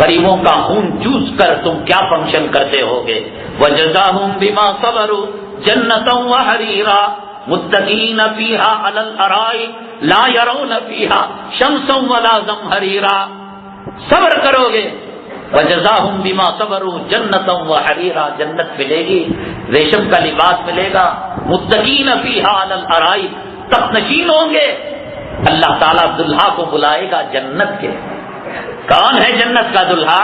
غریبوں کا خون چوس کر تم کیا فنکشن کرتے ہوگے؟ وَجَزَاهُمْ بِمَا صَبَرُوا جَنَّةً وَحَرِيرًا متقین فیہا علی الارائک لا یرون فیہا شمسا ولا زمہریرا۔ صبر کرو گے، وجزاہم بما صبروا جنتا وحریرا، جنت ملے گی، ریشم کا لباس ملے گا، متقین فیہا علی الارائک، تخت نشین ہوں گے۔ اللہ تعالیٰ دلہا کو بلائے گا جنت کے۔ کون ہے جنت کا دلہا؟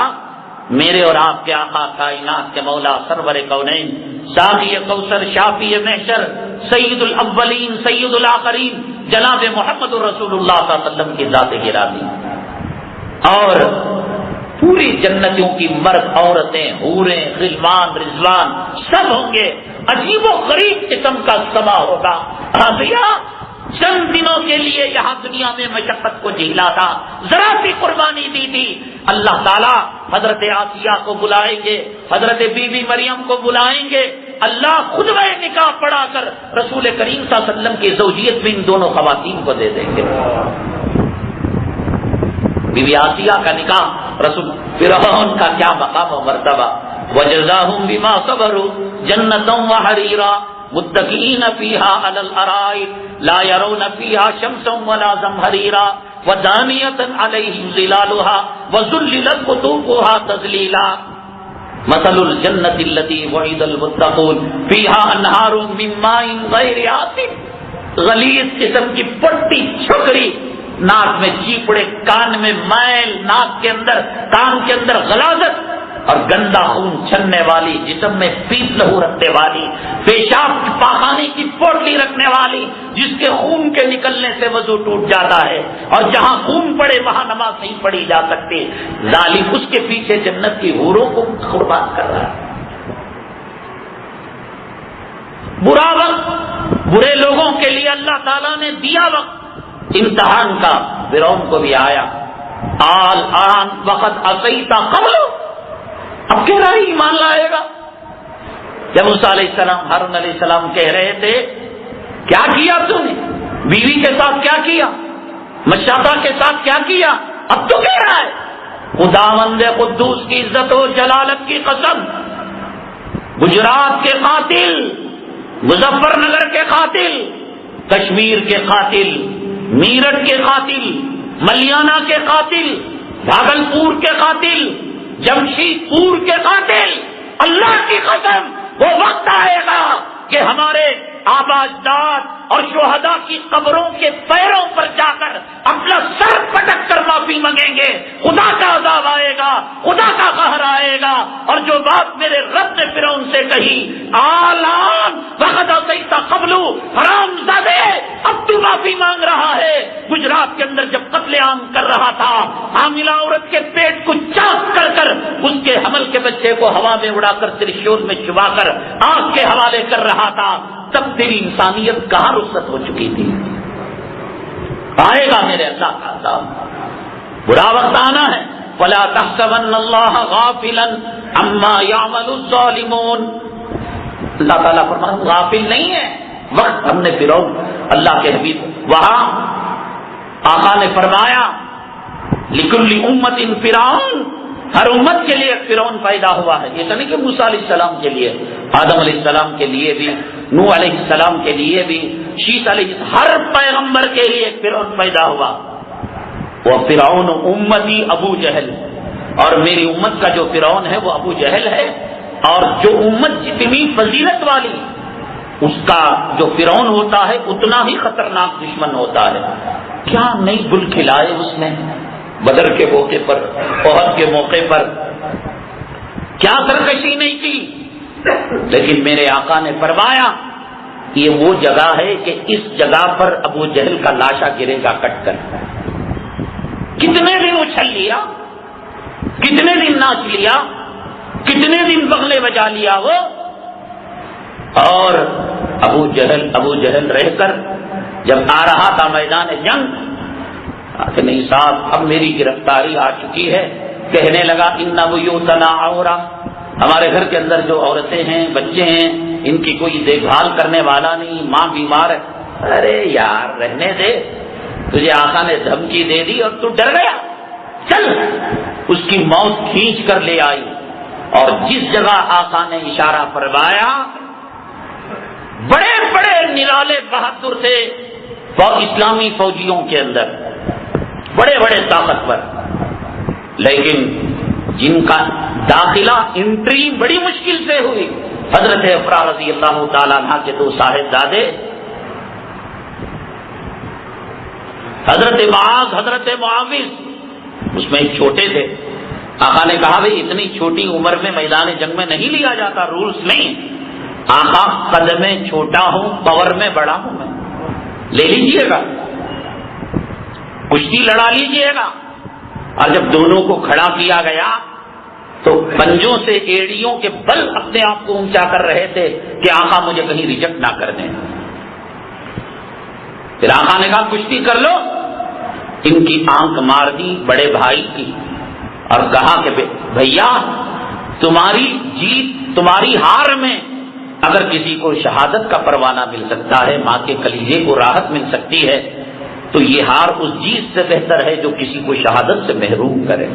میرے اور آپ کے آقا کائنات کے مولا سرور کونین، ساقی کوثر، شافی محشر، سید الاولین سید الآخرین، جناب محمد رسول اللہ صلی اللہ علیہ وسلم کی ذات گرامی، اور پوری جنتوں کی مرد عورتیں، حوریں، غلمان، رضوان سب ہوں گے۔ عجیب و غریب قسم کا سما ہوگا۔ آسیہ چند دنوں کے لیے یہاں دنیا میں مشقت کو جھیلا تھا، ذرا سی قربانی دی تھی، اللہ تعالیٰ حضرت آسیہ کو بلائیں گے، حضرت بی بی مریم کو بلائیں گے، اللہ خود وہ نکاح پڑھا کر رسول کریم صلی اللہ علیہ وسلم کی زوجیت میں ان دونوں خواتین کو دے دیں گے۔ بی بی آسیہ کا نکاح رسول، فرعون کا کیا مقام و مرتبہ۔ وجزاہم بما صبروا جنتا وحریرا متقین فیہا علی الارائک لا یرون فیہا شمسا ولا زمہریرا ودانیۃ علیہم ظلالها وذللت قطوفها تذلیلا مثل الجنۃ التی وعد المتقون فیہا انہار من ماء غیر آسن۔ غلیظ قسم کی پٹی چھکری، ناک میں چیپڑے، کان میں میل، ناک کے اندر، کان کے اندر غلاظت اور گندا خون چھننے والی، جسم میں پیپ لہو رکھنے والی، پیشاب پاخانے کی پوٹلی رکھنے والی، جس کے خون کے نکلنے سے وضو ٹوٹ جاتا ہے، اور جہاں خون پڑے وہاں نماز نہیں پڑھی جا سکتی۔ ظالم اس کے پیچھے جنت کی حوروں کو قربان کر رہا ہے۔ برا وقت برے لوگوں کے لیے اللہ تعالیٰ نے دیا وقت امتحان کا، فرعون کو بھی آیا، آن وقت عصیت قبل، اب کہہ رہا ہے ایمان لائے گا۔ جب موسیٰ علیہ السلام، ہارون علیہ السلام کہہ رہے تھے کیا کیا تم نے، بیوی کے ساتھ کیا کیا، مشاطہ کے ساتھ کیا کیا، اب تو کہہ رہا ہے خداوند قدوس کی عزت و جلالت کی قسم، گجرات کے قاتل، مظفر نگر کے قاتل، کشمیر کے قاتل، میرٹھ کے قاتل، ملیانہ کے قاتل، بھاگلپور کے قاتل، جمشید پور کے قاتل، اللہ کی قسم وہ وقت آئے گا کہ ہمارے آبا اجداد اور شہداء کی قبروں کے پیروں پر جا کر اپنا سر پٹک کر معافی مانگیں گے، خدا کا عذاب آئے گا، خدا کا قہر آئے گا۔ اور جو بات میرے رب نے فرعون سے کہی، آلان وقد عصیت قبل، حرام زادے اب تو معافی مانگ رہا ہے۔ گجرات کے اندر جب قتل عام کر رہا تھا، حاملہ عورت کے پیٹ کو چاک کر کر اس کے حمل کے بچے کو ہوا میں اڑا کر ترشول میں چبا کر آگ کے حوالے کر رہا تھا، تب تیری انسانیت کہاں رخصت ہو چکی تھی؟ آئے گا میرے اللہ کا عذاب، برا وقت آنا ہے۔ فلا تحسبن اللہ غافلا عما يعمل الظالمون، اللہ تعالیٰ فرماتا غافل نہیں ہے، وقت ہم نے فرعون اللہ کے حبیب وہاں آقا نے فرمایا لکل امت فرعون، ہر امت کے لیے ایک فرعون پیدا ہوا ہے۔ یہ تو نہیں کہ موسیٰ علیہ السلام کے لیے، آدم علیہ السلام کے لیے بھی، نوح علیہ السلام کے لیے بھی، شیس علیہ السلام، ہر پیغمبر کے لیے ایک فرعون پیدا ہوا۔ وہ فرعون امتی ابو جہل، اور میری امت کا جو فرعون ہے وہ ابو جہل ہے۔ اور جو امت جتنی فضیلت والی، اس کا جو فرعون ہوتا ہے اتنا ہی خطرناک دشمن ہوتا ہے۔ کیا نئی گل کھلائے اس نے بدر کے موقع پر، احد کے موقع پر، کیا سرکشی نہیں کی، لیکن میرے آقا نے فرمایا یہ وہ جگہ ہے کہ اس جگہ پر ابو جہل کا لاشا گرے گا کٹ کر۔ کتنے دن اچھل لیا، کتنے دن ناچ لیا، کتنے دن بغلے بجا لیا وہ، اور ابو جہل رہ کر جب آ رہا تھا میدان جنگ کہ نہیں صاحب اب میری گرفتاری آ چکی ہے، کہنے لگا ان بیوتنا عورہ، ہمارے گھر کے اندر جو عورتیں ہیں، بچے ہیں، ان کی کوئی دیکھ بھال کرنے والا نہیں، ماں بیمار ہے۔ ارے یار رہنے دے، تجھے آقا نے دھمکی دے دی اور تو ڈر گیا، چل۔ اس کی موت کھینچ کر لے آئی، اور جس جگہ آقا نے اشارہ فرمایا، بڑے بڑے نرالے بہادر تھے اسلامی فوجیوں کے اندر، بڑے بڑے طاقتور، لیکن جن کا داخلہ انٹری بڑی مشکل سے ہوئی۔ حضرت افرا رضی اللہ تعالیٰ عنہ کے دو صاحبزادے، حضرت معاذ، حضرت معاوض، اس میں ایک چھوٹے تھے۔ آقا نے کہا بھئی اتنی چھوٹی عمر میں میدان جنگ میں نہیں لیا جاتا، رولز نہیں۔ آقا قد میں چھوٹا ہوں، پاور میں بڑا ہوں، میں لے لیجئے گا، کشتی لڑا لیجئے گا۔ اور جب دونوں کو کھڑا کیا گیا تو پنجوں سے ایڑیوں کے بل اپنے آپ کو اونچا کر رہے تھے کہ آقا مجھے کہیں ریجیکٹ نہ کر دیں۔ پھر آقا نے کہا کشتی کر لو۔ ان کی آنکھ مار دی بڑے بھائی کی اور کہا کہ بھیا تمہاری جیت، تمہاری ہار میں اگر کسی کو شہادت کا پروانہ مل سکتا ہے، ماں کے کلیجے کو راحت مل سکتی ہے، تو یہ ہار اس جیت سے بہتر ہے جو کسی کو شہادت سے محروم کرے۔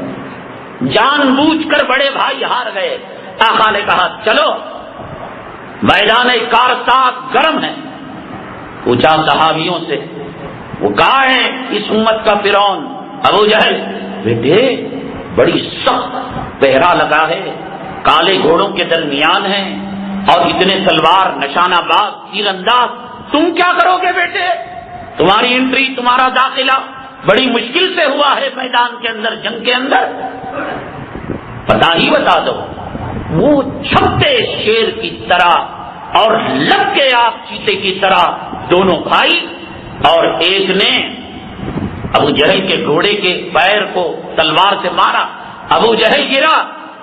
جان بوجھ کر بڑے بھائی ہار گئے۔ آقا نے کہا چلو، میدان کارسات گرم ہے۔ پوچھا صحابیوں سے، وہ کہاں ہے اس امت کا فرعون؟ ابو جہل۔ بیٹے بڑی سخت پہرا لگا ہے، کالے گھوڑوں کے درمیان ہے، اور اتنے تلوار، نشانہ باز، تیر انداز، تم کیا کرو گے بیٹے؟ تمہاری انٹری، تمہارا داخلہ بڑی مشکل سے ہوا ہے میدان کے اندر، جنگ کے اندر، پتہ ہی بتا دو۔ وہ چھپتے شیر کی طرح اور لگ کے آپ چیتے کی طرح دونوں بھائی، اور ایک نے ابو جہل کے گھوڑے کے پیر کو تلوار سے مارا، ابو جہل گرا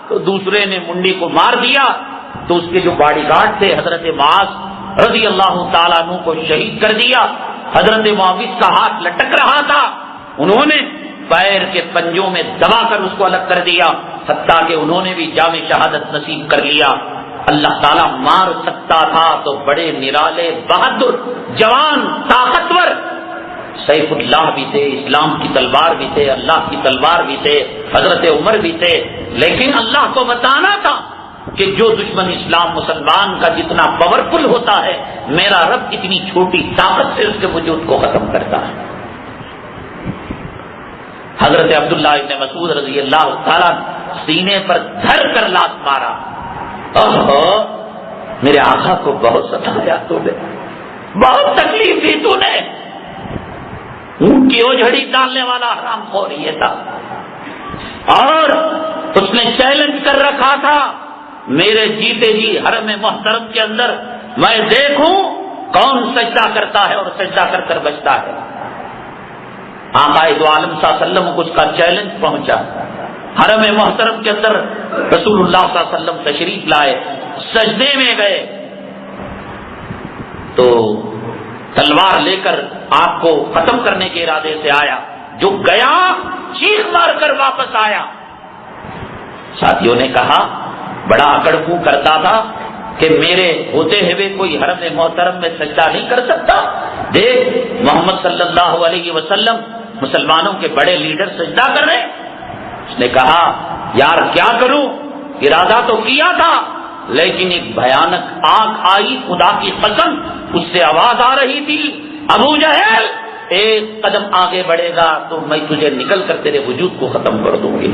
تو دوسرے نے منڈی کو مار دیا، تو اس کے جو باڈی گارڈ تھے حضرت معاذ رضی اللہ تعالیٰ عنہ کو شہید کر دیا۔ حضرت معاوض کا ہاتھ لٹک رہا تھا، انہوں نے پیر کے پنجوں میں دبا کر اس کو الگ کر دیا، حتیٰ کہ انہوں نے بھی جام شہادت نصیب کر لیا۔ اللہ تعالیٰ مار سکتا تھا تو بڑے نرالے، بہادر، جوان، طاقتور سیف اللہ بھی تھے، اسلام کی تلوار بھی تھے، اللہ کی تلوار بھی تھے، حضرت عمر بھی تھے، لیکن اللہ کو بتانا تھا کہ جو دشمن اسلام مسلمان کا جتنا پاورفل ہوتا ہے، میرا رب اتنی چھوٹی طاقت سے اس کے وجود کو ختم کرتا ہے۔ حضرت عبداللہ ابن مسعود رضی اللہ تعالیٰ سینے پر دھر کر لات مارا، اوہ میرے آقا کو بہت ستایا تو نے، بہت تکلیف دی تو نے. اونٹ کی اوجھڑی ڈالنے والا حرام خور یہ تھا. اور اس نے چیلنج کر رکھا تھا میرے جیتے جی حرم محترم کے اندر میں دیکھوں کون سجدہ کرتا ہے اور سجدہ کر کر بچتا ہے. آقا دو عالم صلی اللہ علیہ وسلم کو اس کا چیلنج پہنچا. حرم محترم کے اندر رسول اللہ صلی اللہ علیہ وسلم تشریف لائے, سجدے میں گئے تو تلوار لے کر آپ کو ختم کرنے کے ارادے سے آیا. جو گیا چیخ مار کر واپس آیا. ساتھیوں نے کہا بڑا اکڑ کو کرتا تھا کہ میرے ہوتے ہوئے کوئی حرم محترم میں سجدہ نہیں کر سکتا. دیکھ محمد صلی اللہ علیہ وسلم مسلمانوں کے بڑے لیڈر سجدہ کر رہے. اس نے کہا یار کیا کروں, ارادہ تو کیا تھا لیکن ایک بھیانک آگ آئی, خدا کی قسم اس سے آواز آ رہی تھی ابو جہل ایک قدم آگے بڑھے گا تو میں تجھے نکل کر تیرے وجود کو ختم کر دوں گی.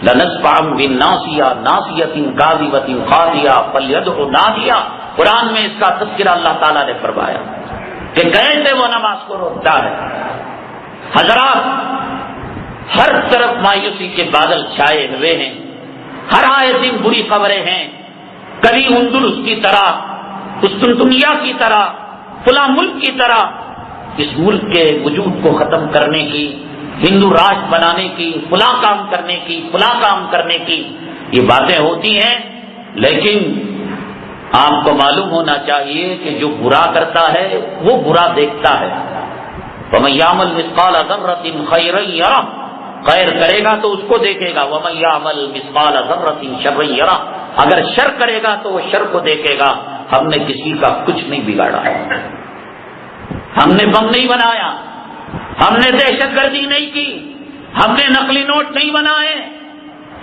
لنسفعا بالناصیہ ناصیۃ کاذبۃ خاطیہ فلیدع نادیہ. قرآن میں اس کا تذکرہ اللہ تعالیٰ نے فرمایا کہ کیسے وہ نماز کو روکتا ہے. حضرات ہر طرف مایوسی کے بادل چھائے ہوئے ہیں, ہر آئے دن بری خبریں ہیں. کبھی اندلس کی طرح, قسطنطنیہ کی طرح, فلاں ملک کی طرح اس ملک کے وجود کو ختم کرنے کی, ہندو راج بنانے کی, فلاں کام کرنے کی, فلاں کام کرنے کی یہ باتیں ہوتی ہیں. لیکن آپ کو معلوم ہونا چاہیے کہ جو برا کرتا ہے وہ برا دیکھتا ہے. وَمَن يَعْمَلْ مِثْقَالَ ذَرَّةٍ خَيْرًا يَرَهُ, خیر کرے گا تو اس کو دیکھے گا. وَمَن يَعْمَلْ مِثْقَالَ ذَرَّةٍ شَرًّا يَرَهُ, اگر شر کرے گا تو وہ شر کو دیکھے گا. ہم نے کسی کا کچھ نہیں بگاڑا, ہم نے بم نہیں بنایا, ہم نے دہشت گردی نہیں کی, ہم نے نقلی نوٹ نہیں بنائے,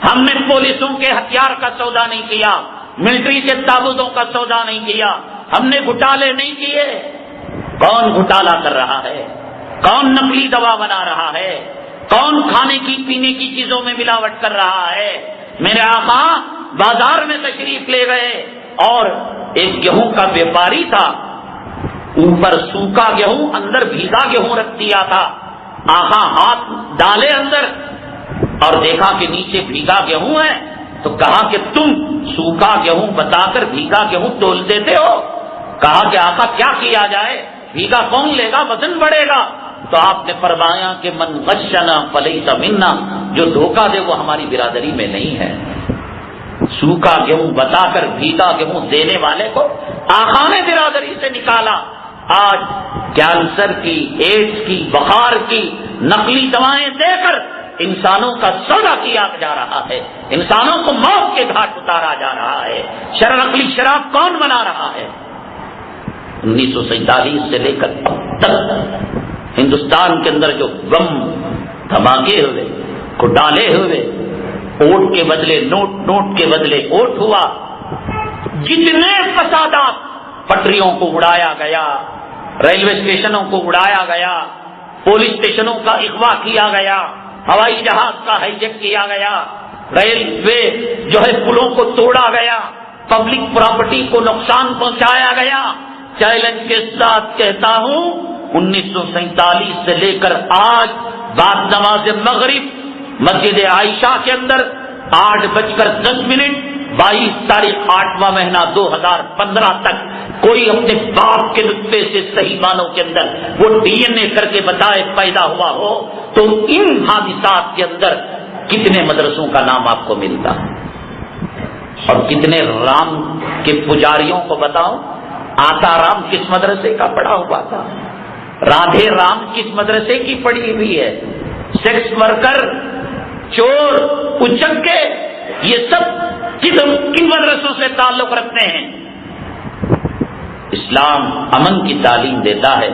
ہم نے پولیسوں کے ہتھیار کا سودا نہیں کیا, ملٹری کے تابوتوں کا سودا نہیں کیا, ہم نے گھٹالے نہیں کیے. کون گھٹالا کر رہا ہے, کون نقلی دوا بنا رہا ہے, کون کھانے کی پینے کی چیزوں میں ملاوٹ کر رہا ہے. میرے آقا بازار میں تشریف لے گئے اور ایک گیہوں کا بیپاری تھا, اوپر سوکھا گیہوں اندر بھیگا گیہوں رکھ دیا تھا. آقا ہاتھ ڈالے اندر اور دیکھا کہ نیچے بھیگا گیہوں ہے تو کہا کہ تم سوکھا گیہوں بتا کر بھیگا گیہوں تول دیتے ہو. کہا کہ آقا کیا کیا جائے, بھیگا کون لے گا, وزن بڑھے گا. تو آپ نے فرمایا کہ من غشنا فلیس منا, جو دھوکہ دے وہ ہماری برادری میں نہیں ہے. سوکھا گیہوں بتا کر بھیگا گیہوں دینے والے کو آقا نے برادری سے نکالا. آج کینسر کی, ایڈز کی, بخار کی نقلی دوائیں دے کر انسانوں کا سودا کیا جا رہا ہے, انسانوں کو موت کے گھاٹ اتارا جا رہا ہے. نقلی شراب کون بنا رہا ہے؟ 1947 سے لے کر اب تک ہندوستان کے اندر جو غم دھماکے ہوئے, گھٹالے ہوئے, اوٹ کے بدلے نوٹ, نوٹ کے بدلے اوٹ ہوا, جتنے فسادات, پٹریوں کو اڑایا گیا, ریلوے اسٹیشنوں کو اڑایا گیا, پولیس اسٹیشنوں کا اغوا کیا گیا, ہوائی جہاز کا ہائی جیک کیا گیا, ریلوے جو ہے پلوں کو توڑا گیا, پبلک پراپرٹی کو نقصان پہنچایا گیا. چیلنج کے ساتھ کہتا ہوں 1947 سے لے کر آج بعد نماز مغرب مسجد عائشہ کے اندر 8:10 22 تاریخ 8واں مہینہ 2015 تک کوئی اپنے باپ کے نطفے سے صحیح معنوں کے اندر وہ ڈی این اے کر کے بتائے پیدا ہوا ہو تو ان حادثات کے اندر کتنے مدرسوں کا نام آپ کو ملتا ہے, اور کتنے رام کے پجاریوں کو بتاؤ. آتا رام کس مدرسے کا پڑھا ہوا تھا, رادھے رام کس مدرسے کی پڑھی ہوئی ہے, سیکس ورکر, چور, اچکے, یہ سب کن مدرسوں سے تعلق رکھتے ہیں. اسلام امن کی تعلیم دیتا ہے,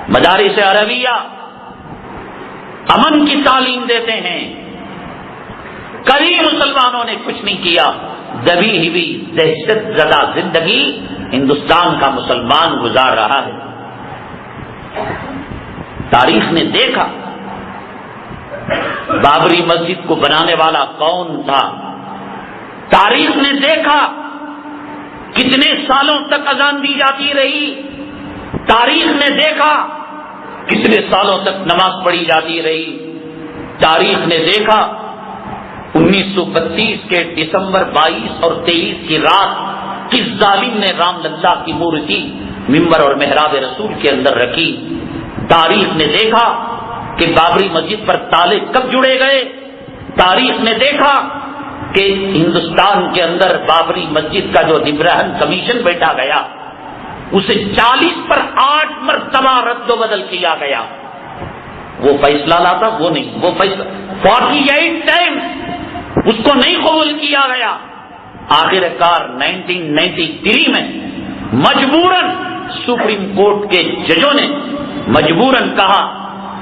مدارس عربیہ امن کی تعلیم دیتے ہیں. کبھی مسلمانوں نے کچھ نہیں کیا. دبی ہوئی دہشت زدہ زندگی ہندوستان کا مسلمان گزار رہا ہے. تاریخ نے دیکھا بابری مسجد کو بنانے والا کون تھا, تاریخ نے دیکھا کتنے سالوں تک اذان دی جاتی رہی؟ تاریخ نے دیکھا کتنے سالوں تک نماز پڑھی جاتی رہی؟ تاریخ نے دیکھا 1932 کے دسمبر 22 اور 23 کی رات کس ظالم نے رام للا کی مورتی ممبر اور محراب رسول کے اندر رکھی۔ تاریخ نے دیکھا کہ بابری مسجد پر تالے کب جڑے گئے۔ تاریخ نے دیکھا کہ ہندوستان کے اندر بابری مسجد کا جو نگراں کمیشن بیٹھا گیا اسے 40 پر 8 مرتبہ رد و بدل کیا گیا۔ وہ فیصلہ لاتا وہ نہیں، وہ فیصلہ 48 ٹائم اس کو نہیں قبول کیا گیا۔ آخر کار 1993 میں مجبوراً سپریم کورٹ کے ججوں نے مجبوراً کہا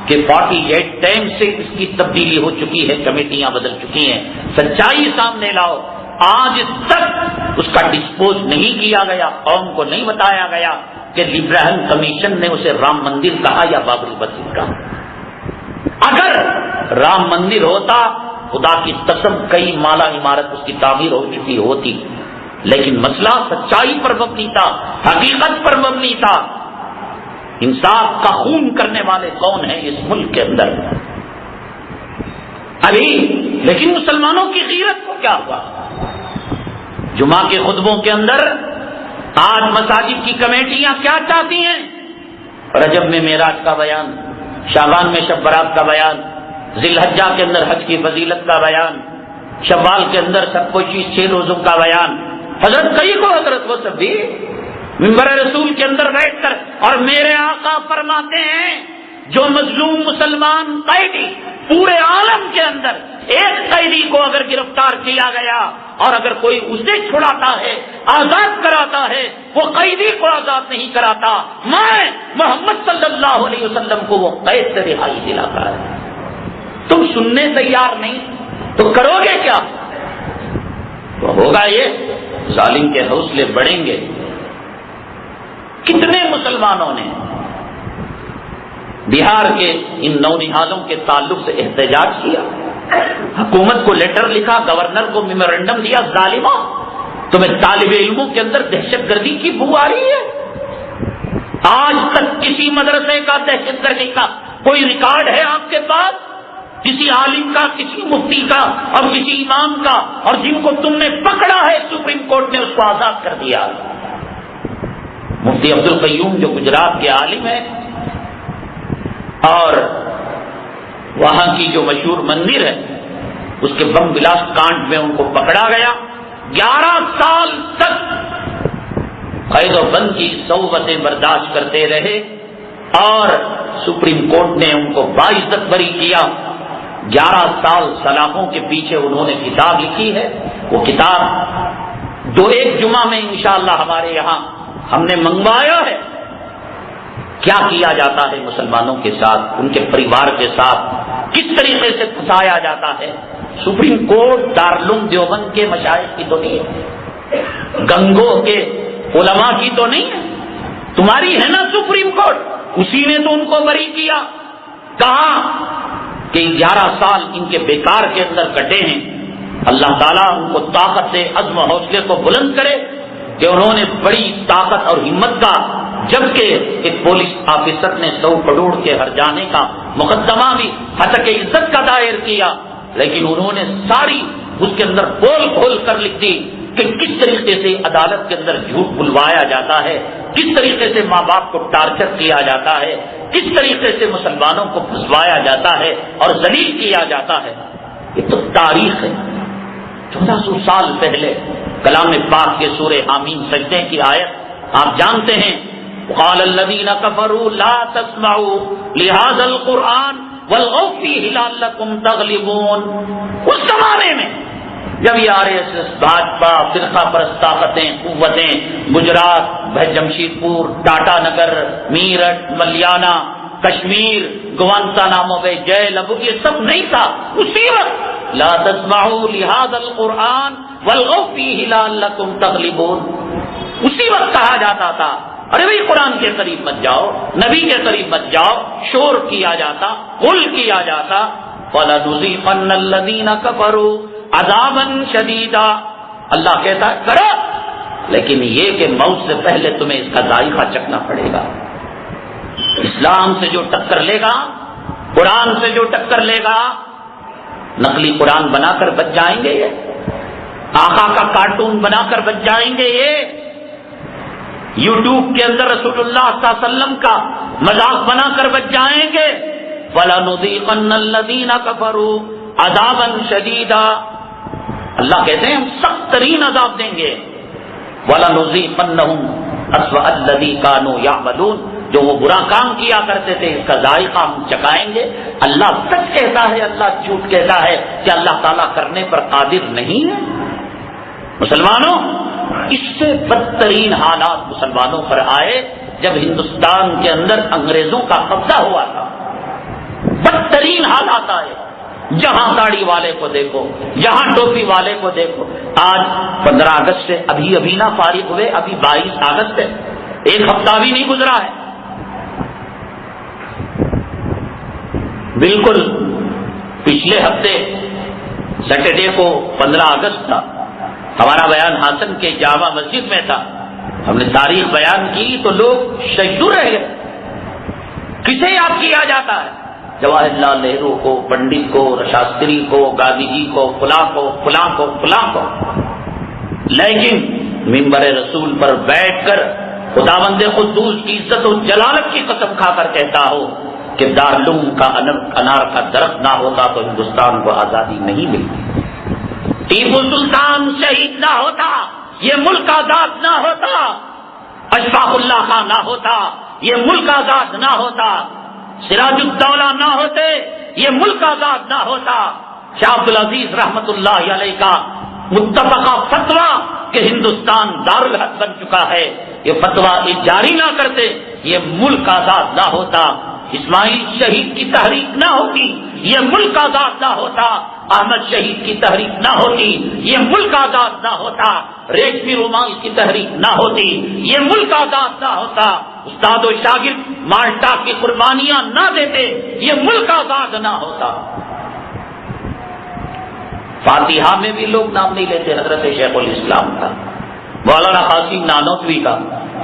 کہ 48 ٹائم سے اس کی تبدیلی ہو چکی ہے، کمیٹیاں بدل چکی ہیں، سچائی سامنے لاؤ۔ آج تک اس کا ڈسپوز نہیں کیا گیا، قوم کو نہیں بتایا گیا کہ لبرہن کمیشن نے اسے رام مندر کہا یا بابری مسجد کہا۔ اگر رام مندر ہوتا خدا کی قسم کئی مالا عمارت اس کی تعمیر ہو چکی ہوتی، لیکن مسئلہ سچائی پر مبنی تھا، حقیقت پر مبنی تھا۔ انصاف کا خون کرنے والے کون ہیں اس ملک کے اندر؟ ابھی لیکن مسلمانوں کی غیرت کو کیا ہوا؟ جمعہ کے خطبوں کے اندر آج مساجد کی کمیٹیاں کیا چاہتی ہیں؟ رجب میں معراج کا بیان، شعبان میں شب برات کا بیان، ذی الحجہ کے اندر حج کی فضیلت کا بیان، شوال کے اندر سب کو 6 روزوں کا بیان۔ حضرت کئی کو حضرت وہ سب بھی ممبر رسول کے اندر بیٹھ کر اور میرے آقا فرماتے ہیں جو مظلوم مسلمان قیدی پورے عالم کے اندر ایک قیدی کو اگر گرفتار کیا گیا اور اگر کوئی اسے چھڑاتا ہے، آزاد کراتا ہے، وہ قیدی کو آزاد نہیں کراتا، میں محمد صلی اللہ علیہ وسلم کو وہ قید سے رہائی دلاتا ہے۔ تم سننے تیار نہیں تو کرو گے کیا؟ تو ہوگا یہ ظالم کے حوصلے بڑھیں گے۔ کتنے مسلمانوں نے بہار کے ان نونہالوں کے تعلق سے احتجاج کیا، حکومت کو لیٹر لکھا، گورنر کو میمورنڈم دیا، ظالموں تمہیں طالب علموں کے اندر دہشت گردی کی بو آ رہی ہے؟ آج تک کسی مدرسے کا دہشت گردی کا کوئی ریکارڈ ہے آپ کے پاس؟ کسی عالم کا، کسی مفتی کا اور کسی امام کا؟ اور جن کو تم نے پکڑا ہے سپریم کورٹ نے اس کو آزاد کر دیا۔ مفتی عبد القیوم جو گجرات کے عالم ہیں اور وہاں کی جو مشہور مندر ہے اس کے بم بلاسٹ کانڈ میں ان کو پکڑا گیا، 11 سال تک قید و بند کی صعوبتیں برداشت کرتے رہے اور سپریم کورٹ نے ان کو باعزت بری کیا۔ 11 سال سلاخوں کے پیچھے انہوں نے کتاب لکھی ہے، وہ کتاب 2-1 جمعہ میں انشاءاللہ ہمارے یہاں ہم نے منگوایا ہے۔ کیا کیا جاتا ہے مسلمانوں کے ساتھ، ان کے پریوار کے ساتھ کس طریقے سے پھنسایا جاتا ہے۔ سپریم کورٹ دارالعلوم دیوبند کے مشائخ کی تو نہیں ہے، گنگو کے علماء کی تو نہیں ہے، تمہاری ہے نا سپریم کورٹ، اسی نے تو ان کو بری کیا۔ کہا کہ 11 سال ان کے بیکار کے اندر کٹے ہیں، اللہ تعالیٰ ان کو طاقت دے، عزم و حوصلے کو بلند کرے کہ انہوں نے بڑی طاقت اور ہمت کا، جبکہ ایک پولیس آفیسر نے 100 کروڑ کے ہر جانے کا مقدمہ بھی ہتک عزت کا دائر کیا، لیکن انہوں نے ساری اس کے اندر بول کھول کر لکھ دی کہ کس طریقے سے عدالت کے اندر جھوٹ بلوایا جاتا ہے، کس طریقے سے ماں باپ کو ٹارچر کیا جاتا ہے، کس طریقے سے مسلمانوں کو پھنسوایا جاتا ہے اور ذلیل کیا جاتا ہے۔ یہ تو تاریخ ہے۔ 1400 سال پہلے کلام پاک کے سورہ حامیم سجدے کی آیت آپ جانتے ہیں، قال الذين كفروا لا تسمعوا لهذا القرآن والغوا فيه لعلكم تغلبون۔ اس زمانے میں جب یہ RSS، بھاجپا، فرقہ پرست طاقتیں، قوتیں گجرات، جمشید پور، ٹاٹا نگر، میرٹھ، ملیانہ، کشمیر، گوانتانامو بے، جیل، ابو، یہ سب نہیں تھا اسی وقت، لا تسمعوا لهذا القرآن والغوا فيه لعلكم تغلبون، اسی وقت کہا جاتا تھا ارے بھائی قرآن کے قریب مت جاؤ، نبی کے قریب مت جاؤ، شور کیا جاتا، قل کیا جاتا، لیکن یہ کہ موت سے پہلے تمہیں اس کا ذائقہ چکھنا پڑے گا. اسلام سے جو ٹکر لے گا، قرآن سے جو ٹکر لے گا، نقلی قرآن بنا کر بچ جائیں گے، یہ آقا کا کارٹون بنا کر بچ جائیں گے، یہ یوٹیوب کے اندر رسول اللہ صلی اللہ علیہ وسلم کا مذاق بنا کر بچ جائیں گے. وَلَنُذِيقَنَّ الَّذِينَ كَفَرُوا عَذَابًا شَدِيدًا. اللہ کہتے ہیں ہم سخت ترین عذاب دیں گے. وَلَنُذِيقَنَّهُمْ أَسْوَأَ الَّذِي كَانُوا يَعْمَلُونَ. جو وہ برا کام کیا کرتے تھے اس کا ذائقہ ہم چکھائیں گے. اللہ سچ کہتا ہے، اللہ جھوٹ کہتا ہے کہ اللہ تعالیٰ کرنے پر قادر نہیں ہے؟ مسلمانوں، اس سے بدترین حالات مسلمانوں پر آئے جب ہندوستان کے اندر انگریزوں کا قبضہ ہوا تھا. بدترین حالات آئے. جہاں داڑھی والے کو دیکھو، جہاں ٹوپی والے کو دیکھو. آج 15 اگست سے ابھی نہ فارغ ہوئے، ابھی 22 اگست ہے، ایک ہفتہ بھی نہیں گزرا ہے. بالکل پچھلے ہفتے سیٹرڈے کو 15 اگست تھا. ہمارا بیان ہاسن کے جامع مسجد میں تھا. ہم نے تاریخ بیان کی تو لوگ شجور رہ گئے. کسے یاد کیا جاتا ہے؟ جواہر لال نہرو کو، پنڈت کو، شاستری کو، گاندھی جی کو، فلاں کو فلاں کو فلاں کو. لیکن منبر رسول پر بیٹھ کر خداوند قدوس کی عزت و جلالت کی قسم کھا کر کہتا ہو کہ دارالعلوم کا انار کا درخت نہ ہوتا تو ہندوستان کو آزادی نہیں ملتی. ٹیپو سلطان شہید نہ ہوتا، یہ ملک آزاد نہ ہوتا. اشفاق اللہ خان نہ ہوتا، یہ ملک آزاد نہ ہوتا. سراج الدولہ نہ ہوتے، یہ ملک آزاد نہ ہوتا. شاہ عبدالعزیز رحمت اللہ علیہ کا متفقہ فتویٰ کہ ہندوستان دارالحق بن چکا ہے، یہ فتویٰ جاری نہ کرتے، یہ ملک آزاد نہ ہوتا. اسماعیل شہید کی تحریک نہ ہوتی، یہ ملک آزاد نہ ہوتا. احمد شہید کی تحریک نہ ہوتی، یہ ملک آزاد نہ ہوتا. ریشمی رومال کی تحریک نہ ہوتی، یہ ملک آزاد نہ ہوتا. استاد و شاگرد مالٹا کی قربانیاں نہ دیتے، یہ ملک آزاد نہ ہوتا. فاتحہ میں بھی لوگ نام نہیں لیتے حضرت شیخ الاسلام کا، مولانا قاسم نانوتوی کا،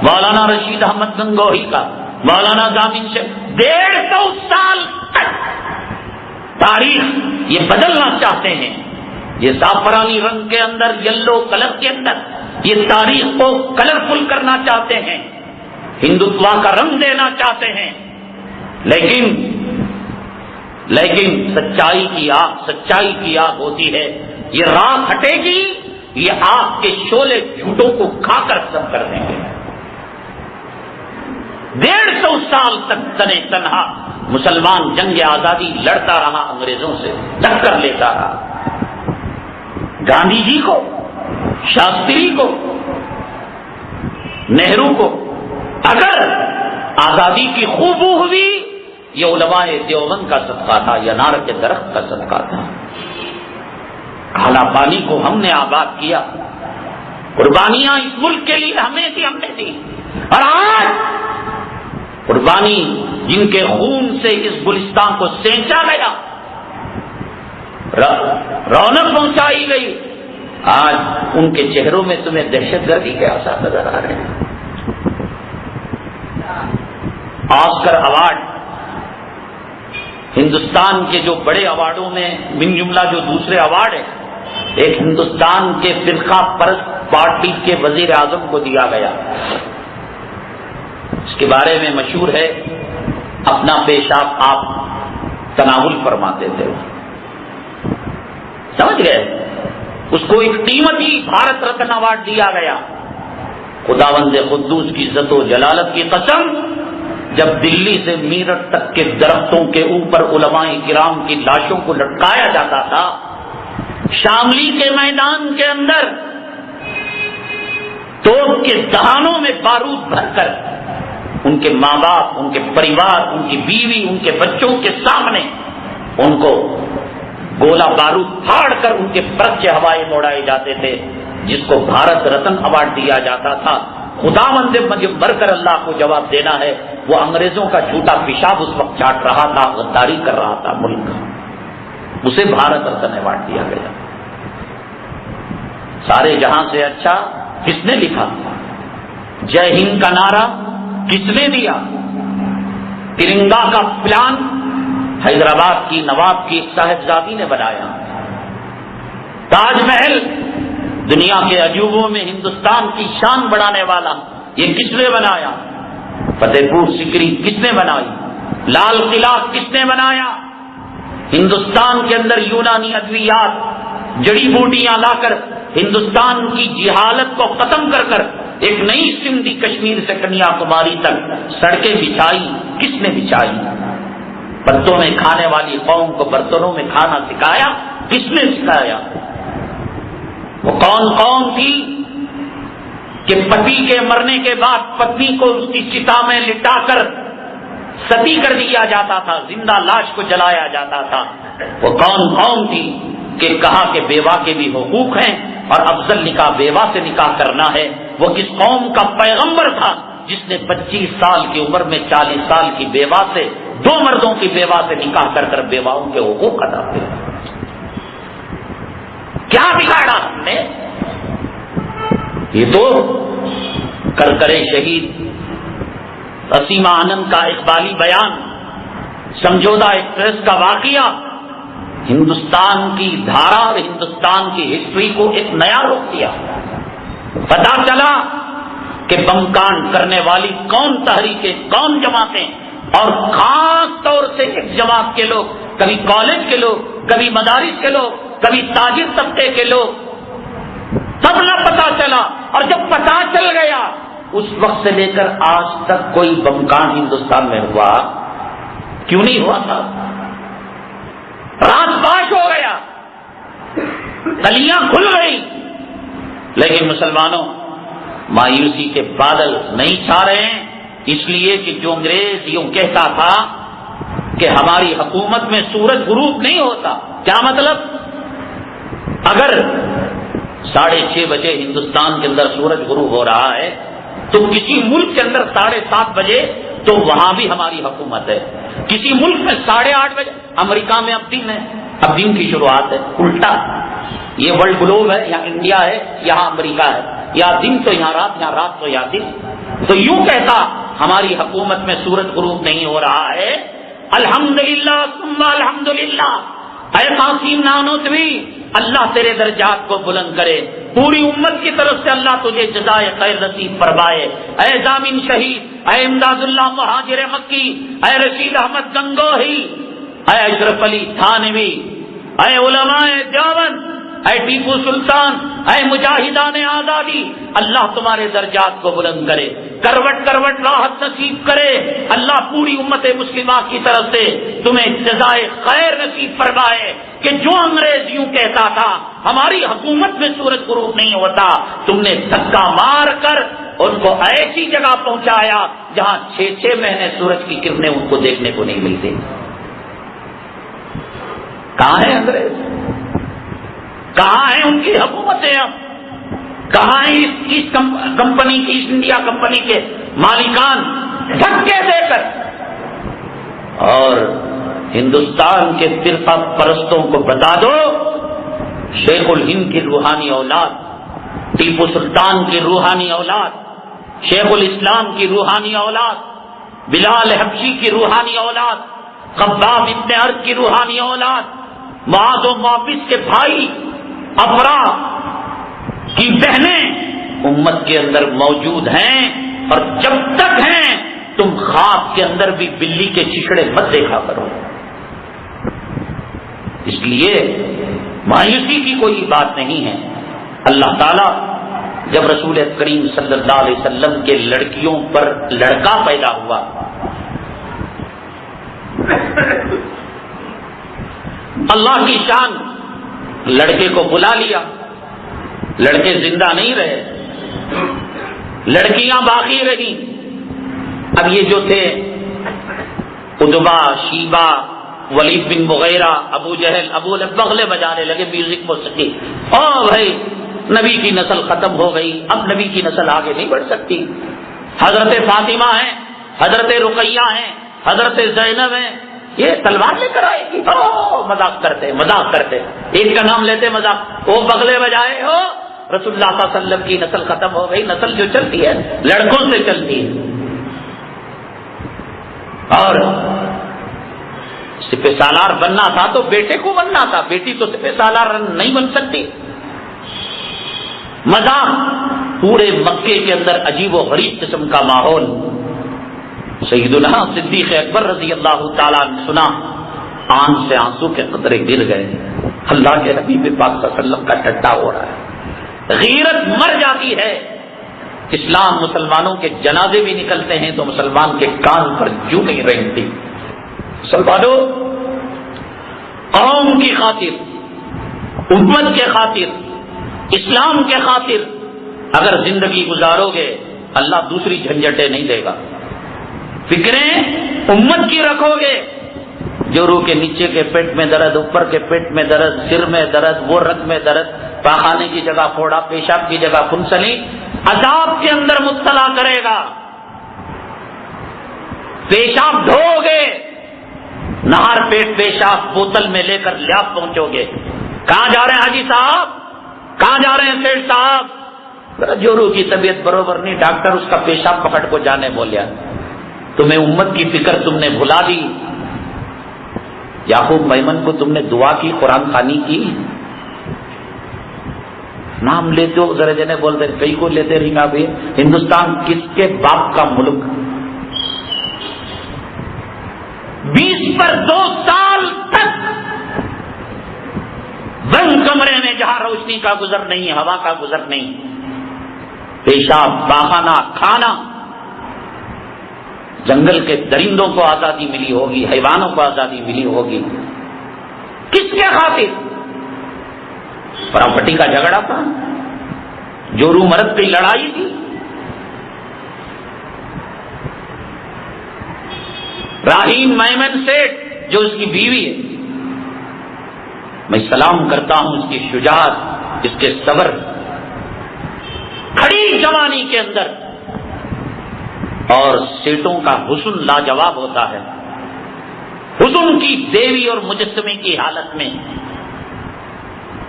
مولانا رشید احمد گنگوہی کا، مولانا ضامن شیخ. 150 سال تک تاریخ یہ بدلنا چاہتے ہیں. یہ زعفرانی رنگ کے اندر، یلو کلر کے اندر یہ تاریخ کو کلرفل کرنا چاہتے ہیں، ہندوتوا کا رنگ دینا چاہتے ہیں. لیکن سچائی کی آگ ہوتی ہے. یہ راہ ہٹے گی، یہ آگ کے شعلے جھوٹوں کو کھا کر ختم کر دیں گے. 150 سال تک تنے تنہا مسلمان جنگ آزادی لڑتا رہا، انگریزوں سے ٹکر لیتا رہا. گاندھی جی کو، شاستری کو، نہرو کو اگر آزادی کی خوب ہوئی، یہ علماء دیوبند کا صدقہ تھا، یہ انار کے درخت کا صدقہ تھا. کالا پانی کو ہم نے آباد کیا، قربانیاں اس ملک کے لیے ہم نے دی. اور آج قربانی جن کے خون سے اس گلستان کو سینچا گیا، رونق پہنچائی گئی، آج ان کے چہروں میں تمہیں دہشت گردی کے آثار نظر آ رہے ہیں. آسکر ایوارڈ ہندوستان کے جو بڑے ایوارڈوں میں من جملہ جو دوسرے ایوارڈ ہیں، ایک ہندوستان کے فرقہ پرست پارٹی کے وزیر اعظم کو دیا گیا. اس کے بارے میں مشہور ہے، اپنا پیشاب آپ تناول فرماتے تھے. سمجھ گئے؟ اس کو ایک قیمتی بھارت رتن ایوارڈ دیا گیا. خداوند قدوس کی عزت و جلالت کی قسم، جب دلی سے میرٹھ تک کے درختوں کے اوپر علماء کرام کی لاشوں کو لٹکایا جاتا تھا، شاملی کے میدان کے اندر توپ کے دہانوں میں بارود بھر کر ان کے ماں باپ، ان کے پریوار، ان کی بیوی، ان کے بچوں کے سامنے ان کو گولا بارود پھاڑ کر ان کے پرچے ہوائے موڑائے جاتے تھے، جس کو بھارت رتن ایوارڈ دیا جاتا تھا. خداوند مجھے مر کر اللہ کو جواب دینا ہے، وہ انگریزوں کا جھوٹا پیشاب اس وقت چاٹ رہا تھا، غداری کر رہا تھا ملک کا، اسے بھارت رتن ایوارڈ دیا گیا. سارے جہاں سے اچھا کس نے لکھا؟ جے ہند کا نعرہ کس نے دیا؟ ترنگا کا پلان حیدرآباد کی نواب کی ایک صاحبزادی نے بنایا. تاج محل دنیا کے عجوبوں میں ہندوستان کی شان بڑھانے والا یہ کس نے بنایا؟ فتح پور سیکری کس نے بنائی؟ لال قلعہ کس نے بنایا؟ ہندوستان کے اندر یونانی ادویات جڑی بوٹیاں لا کر ہندوستان کی جہالت کو ختم کر کر ایک نئی سندھی کشمیر سے کنیا کماری تک سڑکیں بچھائی. کس نے بچھائی؟ برتنوں میں کھانے والی قوم کو برتنوں میں کھانا سکھایا. کس نے سکھایا؟ وہ کون قوم تھی کہ پتی کے مرنے کے بعد پتنی کو اس کی چتا میں لٹا کر ستی کر دیا جاتا تھا, زندہ لاش کو جلایا جاتا تھا؟ وہ کون قوم تھی کہ کہا کہ بیوہ کے بھی حقوق ہیں اور افضل نکاح بیوہ سے نکاح کرنا ہے؟ وہ کس قوم کا پیغمبر تھا جس نے 25 سال کی عمر میں 40 سال کی بیوہ سے, 2 مردوں کی بیوہ سے نکاح کر کر بیواؤں کے حقوق ادا کیے؟ کیا بگاڑا ہم نے؟ یہ تو کرکرے شہید رسیمہ آنند کا اقبالی بیان, سمجھوتا ایکسپریس کا واقعہ ہندوستان کی دھارا اور ہندوستان کی ہسٹری کو ایک نیا رخ دیا. پتا چلا کہ بم کانڈ کرنے والی کون تحریکیں, کون جماعتیں, اور خاص طور سے ایک جماعت کے لوگ, کبھی کالج کے لوگ, کبھی مدارس کے لوگ, کبھی تاجر طبقے کے لوگ, تب نہ پتا چلا. اور جب پتا چل گیا اس وقت سے لے کر آج تک کوئی بم کانڈ ہندوستان میں ہوا کیوں نہیں ہوا تھا؟ رات باش ہو گیا, گلیاں کھل گئی, لیکن مسلمانوں مایوسی کے بادل نہیں چھا رہے ہیں, اس لیے کہ جو انگریز یوں کہتا تھا کہ ہماری حکومت میں سورج غروب نہیں ہوتا. کیا مطلب؟ اگر 6:30 بجے ہندوستان کے اندر سورج غروب ہو رہا ہے تو کسی ملک کے اندر 7:30 بجے تو وہاں بھی ہماری حکومت ہے. کسی ملک میں 8:30 بجے, امریکہ میں اب دن ہے, اب دن کی شروعات ہے. الٹا, یہ ورلڈ گلوب ہے, یہاں انڈیا ہے, یہاں امریکہ ہے, یہاں دن تو یہاں رات, یہاں رات تو یہاں دن. تو یوں کہتا ہماری حکومت میں سورج غروب نہیں ہو رہا ہے. الحمدللہ ثم الحمدللہ. اے قاسم نانوتوی, اللہ تیرے درجات کو بلند کرے, پوری امت کی طرف سے اللہ تجھے جزائے خیر نصیب فرمائے. اے ضامن شہید, اے امداد اللہ مہاجر مکی, اے رشید احمد گنگوہی, اے اشرف علی تھانوی, اے علماء دیوبند, اے ٹیپو سلطان, اے مجاہدان آزادی, اللہ تمہارے درجات کو بلند کرے, کروٹ کروٹ راحت نصیب کرے. اللہ پوری امت مسلمہ کی طرف سے تمہیں جزائے خیر نصیب فرمائے کہ جو انگریز یوں کہتا تھا ہماری حکومت میں سورج غروب نہیں ہوتا, تم نے دھکا مار کر ان کو ایسی جگہ پہنچایا جہاں 6 مہینے سورج کی کرنیں ان کو دیکھنے کو نہیں ملتی. کہاں ہے انگریز؟ کہاں ہیں ان کی حکومتیں؟ اب کہاں ہیں اس کمپنی کی, ایسٹ انڈیا کمپنی کے مالکان دھکے دے کر؟ اور ہندوستان کے فرقہ پرستوں کو بتا دو, شیخ الہند کی روحانی اولاد, ٹیپو سلطان کی روحانی اولاد, شیخ الاسلام کی روحانی اولاد, بلال حبشی کی روحانی اولاد, خباب ابن ارد کی روحانی اولاد, معاذ و معبد کے بھائی, افرا کی بہنیں امت کے اندر موجود ہیں. اور جب تک ہیں تم خواب کے اندر بھی بلی کے چیچڑے مت دیکھا کرو. اس لیے مایوسی کی کوئی بات نہیں ہے. اللہ تعالیٰ جب رسول کریم صلی اللہ علیہ وسلم کے لڑکیوں پر لڑکا پیدا ہوا, اللہ کی شان, لڑکے کو بلا لیا, لڑکے زندہ نہیں رہے, لڑکیاں باقی رہی. اب یہ جو تھے ادبا, شیبا, ولید بن مغیرہ, ابو جہل, ابو لہب بغلے بجانے لگے, میوزک موسیقی. او بھائی, نبی کی نسل ختم ہو گئی, اب نبی کی نسل آگے نہیں بڑھ سکتی. حضرت فاطمہ ہیں, حضرت رقیہ ہیں, حضرت زینب ہیں, یہ تلوار لے کر آئے گی. مذاق کرتے, ایک کا نام لیتے مذاق. وہ بغلے بجائے ہو, رسول اللہ صلی اللہ علیہ وسلم کی نسل ختم ہو گئی. نسل جو چلتی ہے لڑکوں سے چلتی ہے. اور سپہ سالار بننا تھا تو بیٹے کو بننا تھا, بیٹی تو سپہ سالار نہیں بن سکتی. مذاق پورے مکے کے اندر عجیب و غریب قسم کا ماحول. سیدنا صدیق اکبر رضی اللہ تعالیٰ نے سنا, آنکھ سے آنسو کے قطرے گر گئے. اللہ کے حبیب پاک صلی اللہ علیہ وسلم کا ٹھٹا ہو رہا ہے. غیرت مر جاتی ہے. اسلام مسلمانوں کے جنازے بھی نکلتے ہیں تو مسلمان کے کان پر جوں نہیں رینگتی. مسلمانوں, قوم کی خاطر, امت کے خاطر, اسلام کے خاطر اگر زندگی گزارو گے اللہ دوسری جھنجھٹیں نہیں دے گا. فکریں امت کی رکھو گے, جو روح کے نیچے کے پیٹ میں درد, اوپر کے پیٹ میں درد, سر میں درد, وہ رگ میں درد, پاخانے کی جگہ پھوڑا, پیشاب کی جگہ پھنسلی, عذاب کے اندر مبتلا کرے گا. پیشاب دھو گے, نہار پیٹ پیشاب بوتل میں لے کر لیاب پہنچو گے. کہاں جا رہے ہیں حاجی صاحب, کہاں جا رہے ہیں سیٹ صاحب؟ جو روح کی طبیعت بروبر نہیں, ڈاکٹر اس کا پیشاب پکڑ کو جانے بولیا. تمہیں امت کی فکر تم نے بھلا دی. یعقوب میمن کو تم نے دعا کی, قرآن خوانی کی, نام لیتے ہو ذرا جنے بولتے کئی کو لیتے رہیں گا. بھی ہندوستان کس کے باپ کا ملک؟ 20 پر 2 سال تک بند کمرے میں جہاں روشنی کا گزر نہیں, ہوا کا گزر نہیں, پیشاب پاخانہ کھانا. جنگل کے درندوں کو آزادی ملی ہوگی, حیوانوں کو آزادی ملی ہوگی. کس کے خاطر؟ پراپرٹی کا جھگڑا تھا, جورو مرد کی لڑائی تھی. راہیم میمن سیٹھ جو اس کی بیوی ہے, میں سلام کرتا ہوں اس کی شجاعت, اس کے صبر. کھڑی جوانی کے اندر اور سیٹوں کا حسن لاجواب ہوتا ہے. حسن کی دیوی اور مجسمے کی حالت میں.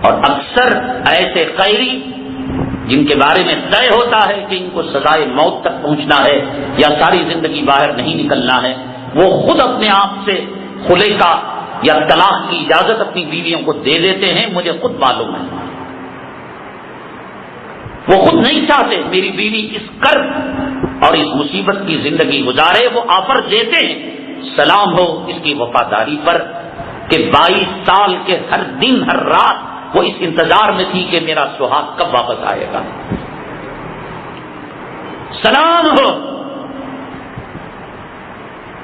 اور اکثر ایسے قیری جن کے بارے میں طے ہوتا ہے کہ ان کو سزائے موت تک پہنچنا ہے یا ساری زندگی باہر نہیں نکلنا ہے, وہ خود اپنے آپ سے خلے کا یا طلاق کی اجازت اپنی بیویوں کو دے دیتے ہیں. مجھے خود معلوم ہے, وہ خود نہیں چاہتے میری بیوی اس کرب اور اس مصیبت کی زندگی گزارے. وہ آفر دیتے ہیں, سلام ہو اس کی وفاداری پر کہ 22 سال کے ہر دن ہر رات وہ اس انتظار میں تھی کہ میرا سہاگ کب واپس آئے گا. سلام ہو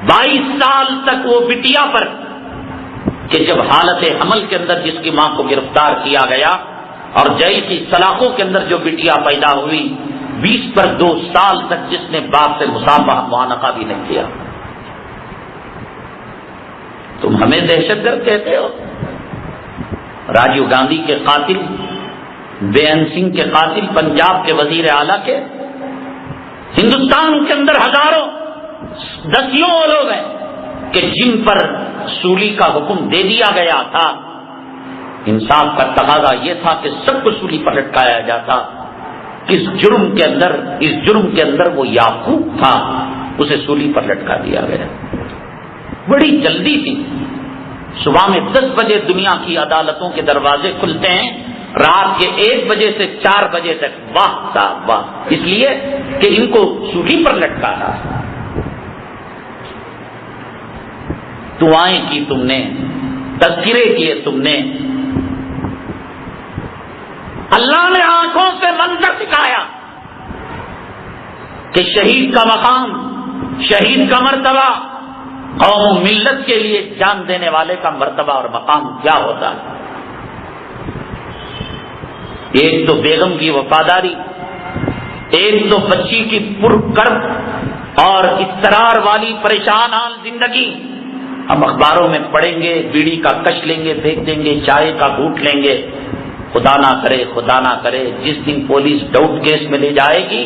22 سال تک وہ بٹیا پر کہ جب حالت حمل کے اندر جس کی ماں کو گرفتار کیا گیا اور جیل کی سلاخوں کے اندر جو بٹیا پیدا ہوئی, 20 پر 2 سال تک جس نے باپ سے مصافحہ معانقہ بھی نہیں کیا. تم ہمیں دہشت گرد کہتے ہو. راجیو گاندھی کے قاتل, بین سنگھ کے قاتل, پنجاب کے وزیر اعلیٰ کے, ہندوستان کے اندر ہزاروں دسیوں لوگ ہیں کہ جن پر سولی کا حکم دے دیا گیا تھا. انصاف کا تقاضا یہ تھا کہ سب کو سولی پر لٹکایا جاتا. اس جرم کے اندر وہ یعقوب تھا, اسے سولی پر لٹکا دیا گیا. بڑی جلدی تھی. صبح میں 10 بجے دنیا کی عدالتوں کے دروازے کھلتے ہیں, رات کے 1 بجے سے 4 بجے تک. واہ صاحب واہ, اس لیے کہ ان کو سولی پر لٹکانا. دعائیں کی تم نے, تذکرے کیے تم نے, اللہ نے آنکھوں سے منظر دکھایا کہ شہید کا مقام, شہید کا مرتبہ, قوم و ملت کے لیے جان دینے والے کا مرتبہ اور مقام کیا ہوتا ہے. ایک تو بیگم کی وفاداری, ایک تو بچی کی پرکرب اور اضطرار والی پریشان حال زندگی. ہم اخباروں میں پڑھیں گے, بیڑی کا کش لیں گے, پھینک دیں گے, چائے کا گھونٹ لیں گے. خدا نہ کرے جس دن پولیس ڈاؤٹ کیس میں لے جائے گی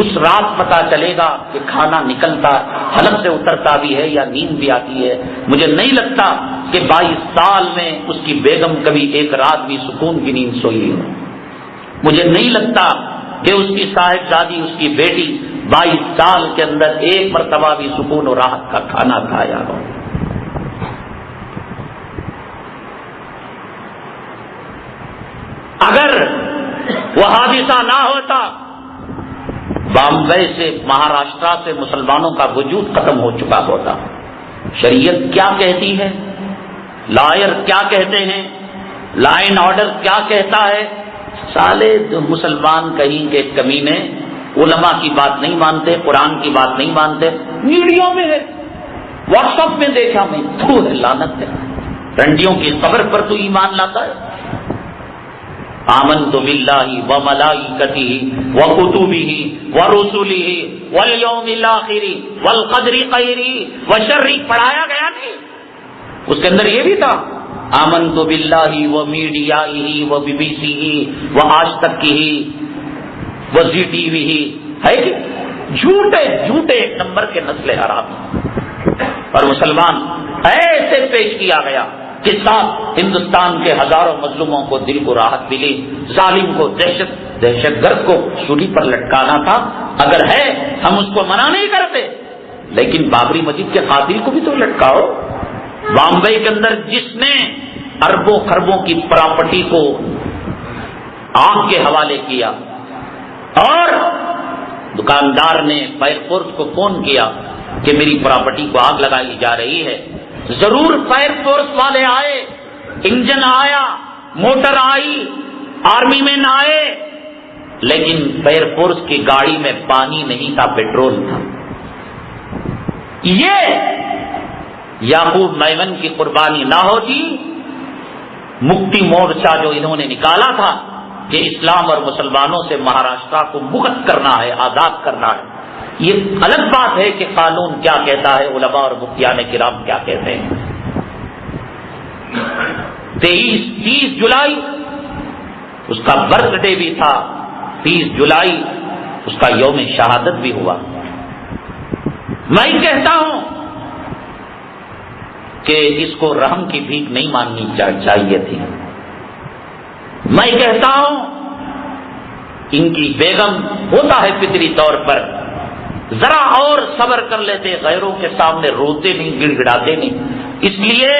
اس رات پتا چلے گا کہ کھانا نکلتا, حلق سے اترتا بھی ہے یا نیند بھی آتی ہے. مجھے نہیں لگتا کہ 22 سال میں اس کی بیگم کبھی ایک رات بھی سکون کی نیند سوئی ہو. مجھے نہیں لگتا کہ اس کی صاحبزادی، اس کی بیٹی 22 سال کے اندر ایک مرتبہ بھی سکون و راحت کا کھانا کھایا ہو۔ اگر وہ حادثہ نہ ہوتا، بامبے سے، مہاراشٹرا سے مسلمانوں کا وجود ختم ہو چکا ہوتا۔ شریعت کیا کہتی ہے، لائر کیا کہتے ہیں، لا اینڈ آرڈر کیا کہتا ہے، سالے جو مسلمان کہیں کے کمینے علماء کی بات نہیں مانتے، قرآن کی بات نہیں مانتے، ویڈیو میں ہے، واٹس ایپ میں دیکھا میں، تو ہے لعنت ہے، رنڈیوں کی قبر پر تو ایمان لاتا ہے۔ آمنت باللہ وملائکتہ وکتبہ ورسلہ والیوم الآخر والقدر خیرہ وشرہ، پڑھایا گیا نہیں؟ اس کے اندر یہ بھی تھا آمنت باللہ ومیڈیائہ وبی-بی-سی وآج تک کی وزی ٹی وی ہے کہ جھوٹے جھوٹے ایک نمبر کے نسل حرام، اور مسلمان ایسے پیش کیا گیا کہ ساتھ ہندوستان کے ہزاروں مظلوموں کو دل کو راحت ملی، ظالم کو دہشت گرد کو سولی پر لٹکانا تھا، اگر ہے ہم اس کو منع نہیں کرتے، لیکن بابری مسجد کے قاتل کو بھی تو لٹکاؤ۔ بامبئی کے اندر جس نے اربوں خربوں کی پراپرٹی کو آگ کے حوالے کیا اور دکاندار نے فائر فورس کو فون کیا کہ میری پراپرٹی کو آگ لگائی جا رہی ہے، ضرور فائر فورس والے آئے، انجن آیا، موٹر آئی، آرمی مین آئے، لیکن فائر فورس کی گاڑی میں پانی نہیں تھا، پیٹرول تھا۔ یہ یعقوب میمن کی قربانی نہ ہوتی، مکتی مورچہ جو انہوں نے نکالا تھا کہ اسلام اور مسلمانوں سے مہاراشٹرا کو مکت کرنا ہے، آزاد کرنا ہے، یہ الگ بات ہے کہ قانون کیا کہتا ہے، علماء اور مفتیان کرام کیا کہتے ہیں۔ 30 جولائی اس کا برتھ ڈے بھی تھا، 30 جولائی اس کا یوم شہادت بھی ہوا۔ میں کہتا ہوں کہ اس کو رحم کی بھیک نہیں ماننی چاہیے تھی۔ میں کہتا ہوں ان کی بیگم ہوتا ہے فطری طور پر ذرا اور صبر کر لیتے، غیروں کے سامنے روتے نہیں، گڑ گڑاتے نہیں۔ اس لیے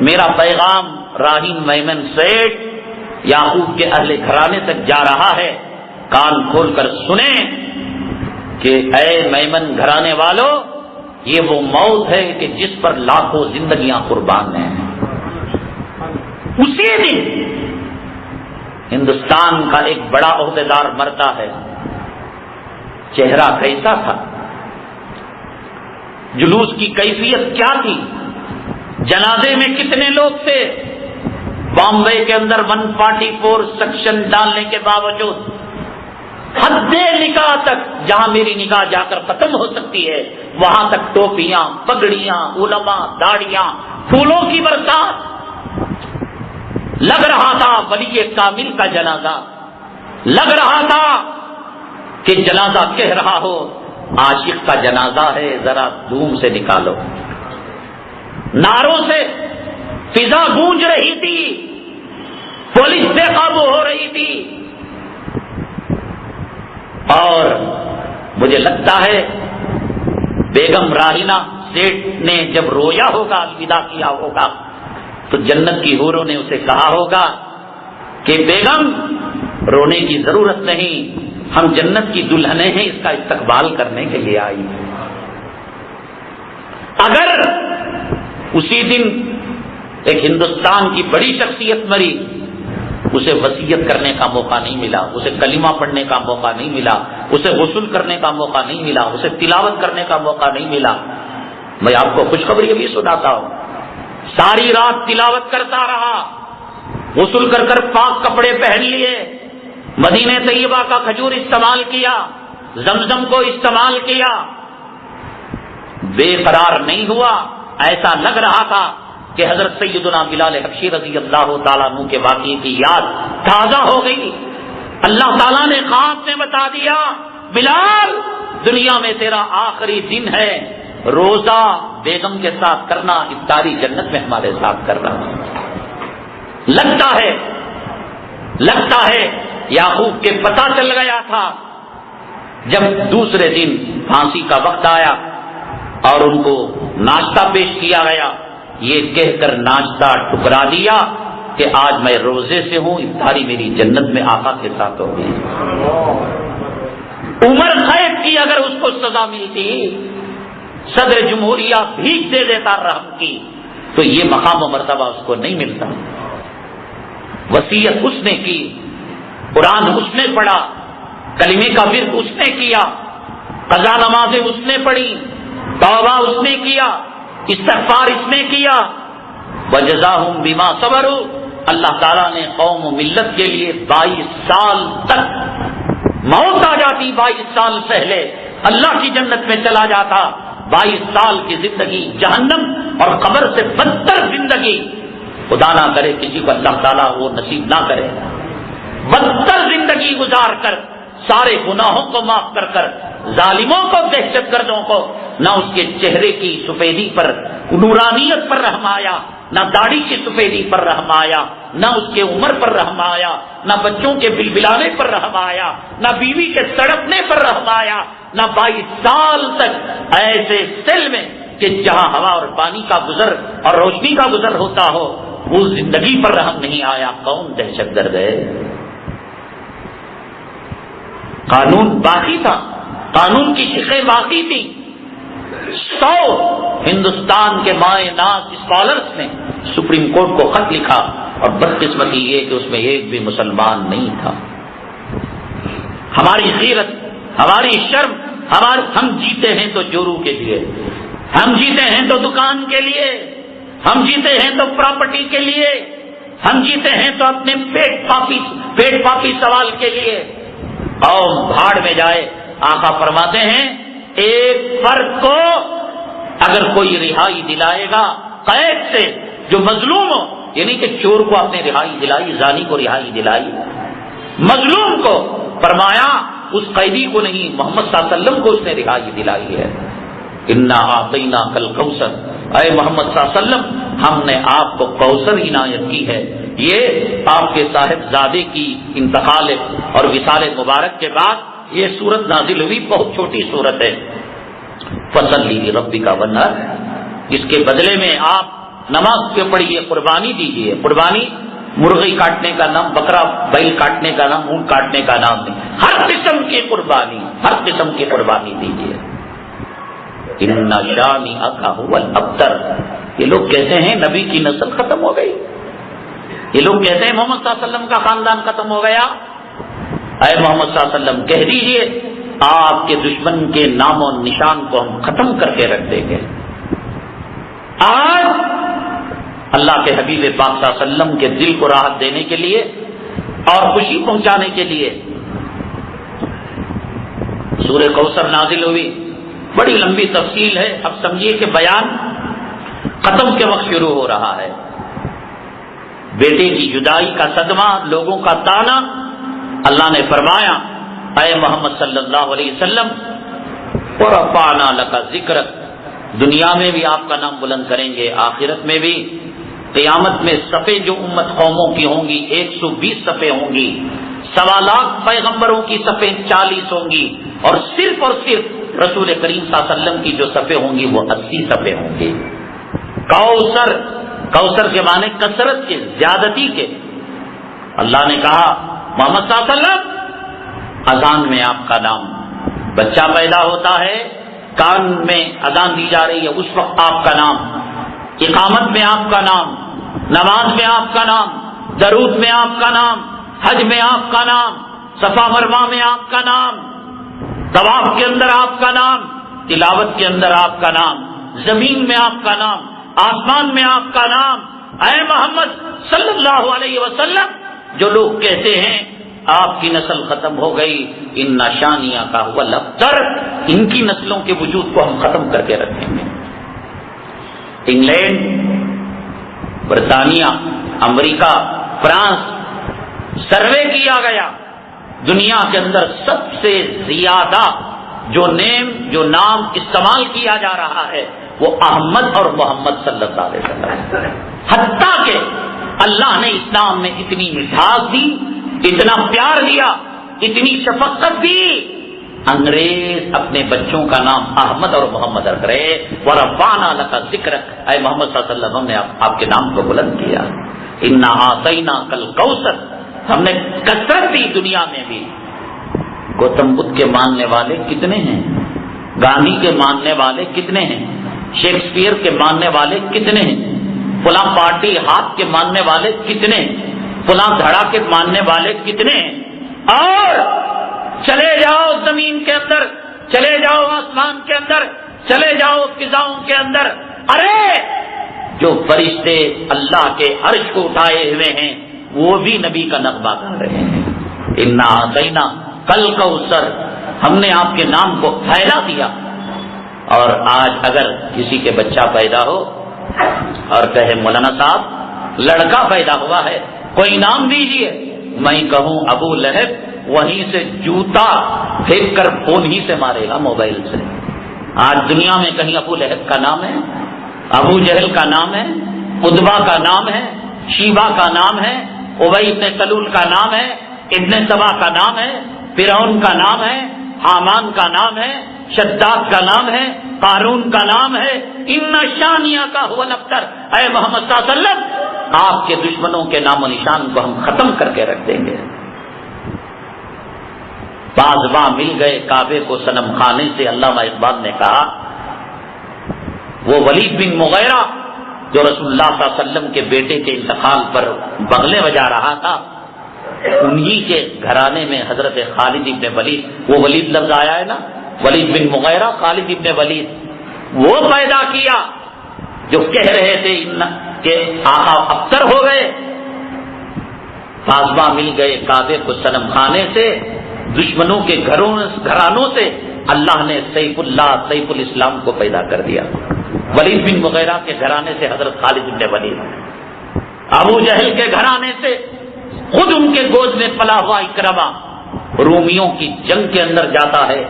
میرا پیغام راہین میمن سیٹھ یعقوب کے اہل گھرانے تک جا رہا ہے، کان کھول کر سنیں کہ اے میمن گھرانے والوں، یہ وہ موت ہے کہ جس پر لاکھوں زندگیاں قربان ہیں۔ اسی دن ہندوستان کا ایک بڑا عہدیدار مرتا ہے، چہرہ کیسا تھا، جلوس کی کیفیت کیا تھی، جنازے میں کتنے لوگ تھے، بامبے کے اندر 144 سیکشن ڈالنے کے باوجود حد نکاح تک، جہاں میری نگاہ جا کر ختم ہو سکتی ہے وہاں تک ٹوپیاں، پگڑیاں، علماء، داڑیاں، پھولوں کی برسات، لگ رہا تھا ولی کامل کا جنازہ، لگ رہا تھا کہ جنازہ کہہ رہا ہو عاشق کا جنازہ ہے، ذرا دھوم سے نکالو۔ نعروں سے فضا گونج رہی تھی، پولیس بے قابو ہو رہی تھی، اور مجھے لگتا ہے بیگم راہینہ سیٹھ نے جب رویا ہوگا، الوداع کیا ہوگا، تو جنت کی حوروں نے اسے کہا ہوگا کہ بیگم رونے کی ضرورت نہیں، ہم جنت کی دلہنیں ہیں، اس کا استقبال کرنے کے لیے آئی۔ اگر اسی دن ایک ہندوستان کی بڑی شخصیت مری، اسے وصیت کرنے کا موقع نہیں ملا، اسے کلمہ پڑھنے کا موقع نہیں ملا، اسے غسل کرنے کا موقع نہیں ملا، اسے تلاوت کرنے کا موقع نہیں ملا، میں آپ کو خوشخبری بھی سناتا ہوں، ساری رات تلاوت کرتا رہا، غسل کر کر پاک کپڑے پہن لیے، مدینہ طیبہ کا کھجور استعمال کیا، زمزم کو استعمال کیا، بے قرار نہیں ہوا۔ ایسا لگ رہا تھا کہ حضرت سیدنا بلال حبشی رضی اللہ تعالیٰ عنہ کے واقعے کی یاد تازہ ہو گئی۔ اللہ تعالیٰ نے خواب میں بتا دیا، بلال دنیا میں تیرا آخری دن ہے، روزہ بیگم کے ساتھ کرنا، افطاری جنت میں ہمارے ساتھ کرنا۔ لگتا ہے یعقوب کے پتہ چل گیا تھا. جب دوسرے دن پھانسی کا وقت آیا اور ان کو ناشتہ پیش کیا گیا، یہ کہہ کر ناشتہ ٹھکرا دیا کہ آج میں روزے سے ہوں، افطاری میری جنت میں آقا کے ساتھ ہوگی. عمر قید کی اگر اس کو سزا ملتی، صدر جمہوریہ بھیک دے دیتا رحم کی، تو یہ مقام و مرتبہ اس کو نہیں ملتا. وصیت اس نے کی، قرآن اس نے پڑھا، کلمے کا ورد اس نے کیا، قضا نمازیں اس نے پڑھی، توبہ اس نے کیا، استغفار اس نے کیا. وجزاہم بما صبروا، اللہ تعالیٰ نے قوم و ملت کے لیے 22 سال تک موت آ جاتی، 22 سال پہلے اللہ کی جنت میں چلا جاتا، 22 سال کی زندگی جہنم اور قبر سے بدتر زندگی. خدا نہ کرے کسی کو اللہ تعالیٰ وہ نصیب نہ کرے. بدتر زندگی گزار کر، سارے گناہوں کو معاف کر کر، ظالموں کو، دہشت گردوں کو، نہ اس کے چہرے کی سفیدی پر، نورانیت پر رحم آیا، نہ داڑھی کی سفیدی پر رحم آیا، نہ اس کے عمر پر رحم آیا، نہ بچوں کے بلبلانے پر رحم آیا، نہ بیوی کے تڑپنے پر رحم آیا، نہ 22 سال تک ایسے سیل میں کہ جہاں ہوا اور پانی کا گزر اور روشنی کا گزر ہوتا ہو، اس زندگی پر رحم نہیں آیا. کون دہشت گرد ہے؟ قانون باقی تھا، قانون کی شقیں باقی تھی. 100 ہندوستان کے مائع ناز اسکالرس نے سپریم کورٹ کو خط لکھا، اور بدقسمتی یہ کہ اس میں ایک بھی مسلمان نہیں تھا. ہماری غیرت، ہماری شرم، ہم جیتے ہیں تو جورو کے لیے، ہم جیتے ہیں تو دکان کے لیے، ہم جیتے ہیں تو پراپرٹی کے لیے، ہم جیتے ہیں تو اپنے پیٹ پاپی سوال کے لیے. قوم بھاڑ میں جائے. آقا فرماتے ہیں ایک فرد کو اگر کوئی رہائی دلائے گا قید سے جو مظلوم ہو، یعنی کہ چور کو آپ نے رہائی دلائی، زانی کو رہائی دلائی، مظلوم کو فرمایا اس قیدی کو نہیں، محمد صلی اللہ علیہ وسلم کو اس نے رہائی دلائی ہے. انا اعطیناک الکوثر، اے محمد صلی اللہ علیہ وسلم ہم نے آپ کو کوثر عنایت کی ہے. یہ آپ کے صاحبزادے کی انتقال اور وصال مبارک کے بعد یہ سورت نازل ہوئی. بہت چھوٹی سورت ہے. فصلی لربک وانحر، جس کے بدلے میں آپ نماز پہ پڑھیے، قربانی دیجیے. قربانی مرغی کاٹنے کا نام، بکرا بیل کاٹنے کا نام، اونٹ کاٹنے کا نام نہیں. ہر قسم کی قربانی، ہر قسم کی قربانی دیجیے. ان شانئک ھو الابتر. یہ لوگ کہتے ہیں نبی کی نسل ختم ہو گئی، یہ لوگ کہتے ہیں محمد صلی اللہ علیہ وسلم کا خاندان ختم ہو گیا. اے محمد صلی اللہ علیہ وسلم کہہ دیجئے آپ کے دشمن کے نام و نشان کو ہم ختم کر کے رکھ دیں گے. آج اللہ کے حبیب پاک صلی اللہ علیہ وسلم کے دل کو راحت دینے کے لیے اور خوشی پہنچانے کے لیے سورہ کوثر نازل ہوئی. بڑی لمبی تفصیل ہے. اب سمجھیے کہ بیان ختم کے وقت شروع ہو رہا ہے. بیٹے کی جدائی کا صدمہ، لوگوں کا تانا. اللہ نے فرمایا اے محمد صلی اللہ علیہ وسلم ورفعنا لک ذکرک، دنیا میں بھی آپ کا نام بلند کریں گے، آخرت میں بھی. قیامت میں صفیں جو امت قوموں کی ہوں گی 120 صفیں ہوں گی، 1.25 لاکھ پیغمبروں کی صفیں 40 ہوں گی، اور صرف رسول کریم صلی اللہ علیہ وسلم کی جو صفیں ہوں گی وہ 80 صفیں ہوں گی. کوثر کے معنی کثرت کے، زیادتی کے. اللہ نے کہا محمد صلی اللہ علیہ وسلم اذان میں آپ کا نام، بچہ پیدا ہوتا ہے کان میں اذان دی جا رہی ہے اس وقت آپ کا نام، اقامت میں آپ کا نام، نماز میں آپ کا نام، درود میں آپ کا نام، حج میں آپ کا نام، صفا مروہ میں آپ کا نام، طواف کے اندر آپ کا نام، تلاوت کے اندر آپ کا نام، زمین میں آپ کا نام، آسمان میں آپ کا نام. اے محمد صلی اللہ علیہ وسلم جو لوگ کہتے ہیں آپ کی نسل ختم ہو گئی، ان شانئک ھو الابتر، ان کی نسلوں کے وجود کو ہم ختم کر کے رکھیں گے. انگلینڈ، برطانیہ، امریکہ، فرانس سروے کیا گیا، دنیا کے اندر سب سے زیادہ جو نام استعمال کیا جا رہا ہے وہ احمد اور محمد صلی اللہ علیہ وسلم. حتیٰ کہ اللہ نے اسلام میں اتنی مٹھاس دی، اتنا پیار دیا، اتنی شفقت دی، انگریز اپنے بچوں کا نام احمد اور محمد رکھ رہے، ورفعنا لک ذکرک، اے محمد صلی اللہ علیہ وسلم نے آپ کے نام کو بلند کیا۔ انا اعطیناک الکوثر، ہم نے کثرت دی دنیا میں بھی۔ گوتم بدھ کے ماننے والے کتنے ہیں، گاندھی کے ماننے والے کتنے ہیں، شیکسپیئر کے ماننے والے کتنے ہیں، فلاں پارٹی ہاتھ کے ماننے والے کتنے ہیں، فلاں دھڑا کے ماننے والے کتنے ہیں۔ اور چلے جاؤ زمین کے اندر، چلے جاؤ آسمان کے اندر، چلے جاؤ فضاؤں کے اندر، ارے جو فرشتے اللہ کے عرش کو اٹھائے ہوئے ہیں وہ بھی نبی کا نغمہ گا رہے ہیں۔ انا اعطینا کل کوثر، ہم نے آپ کے نام کو پھیلا دیا۔ اور آج اگر کسی کے بچہ پیدا ہو اور کہے مولانا صاحب لڑکا پیدا ہوا ہے کوئی نام دیجیے، میں کہوں ابو لہب، وہیں سے جوتا پھینک کر فون ہی سے مارے گا، موبائل سے۔ آج دنیا میں کہیں ابو لہب کا نام ہے، ابو جہل کا نام ہے، ادبا کا نام ہے، شیبا کا نام ہے، ابی ابن سلول کا نام ہے، ابن سبا کا نام ہے، فرعون کا نام ہے، حامان کا نام ہے، شداد کا نام ہے، قارون کا نام ہے، ان شانیہ کا هو الابتر۔ اے محمد صلی اللہ علیہ وسلم، آپ کے دشمنوں کے نام و نشان کو ہم ختم کر کے رکھ دیں گے۔ بازواں مل گئے کعبے کو صنم خانے سے، علامہ اقبال نے کہا وہ ولید بن مغیرہ جو رسول اللہ صلی اللہ علیہ وسلم کے بیٹے کے انتقال پر بغلے بجا رہا تھا، انہی کے گھرانے میں حضرت خالد ابن ولید، وہ ولید لفظ آیا ہے نا، ولید بن مغیرہ، خالد ابن ولید، وہ پیدا کیا جو کہہ رہے تھے کہ آقا ابتر ہو گئے۔ بازواں مل گئے کعبے کو صنم خانے سے، دشمنوں کے گھرانوں سے اللہ نے سیف اللہ، سیف الاسلام کو پیدا کر دیا۔ ولید بن مغیرہ کے گھرانے سے حضرت خالد بن ولید، ابو جہل کے گھرانے سے خود ان کے گود میں پلا ہوا اکرما رومیوں کی جنگ کے اندر جاتا ہے،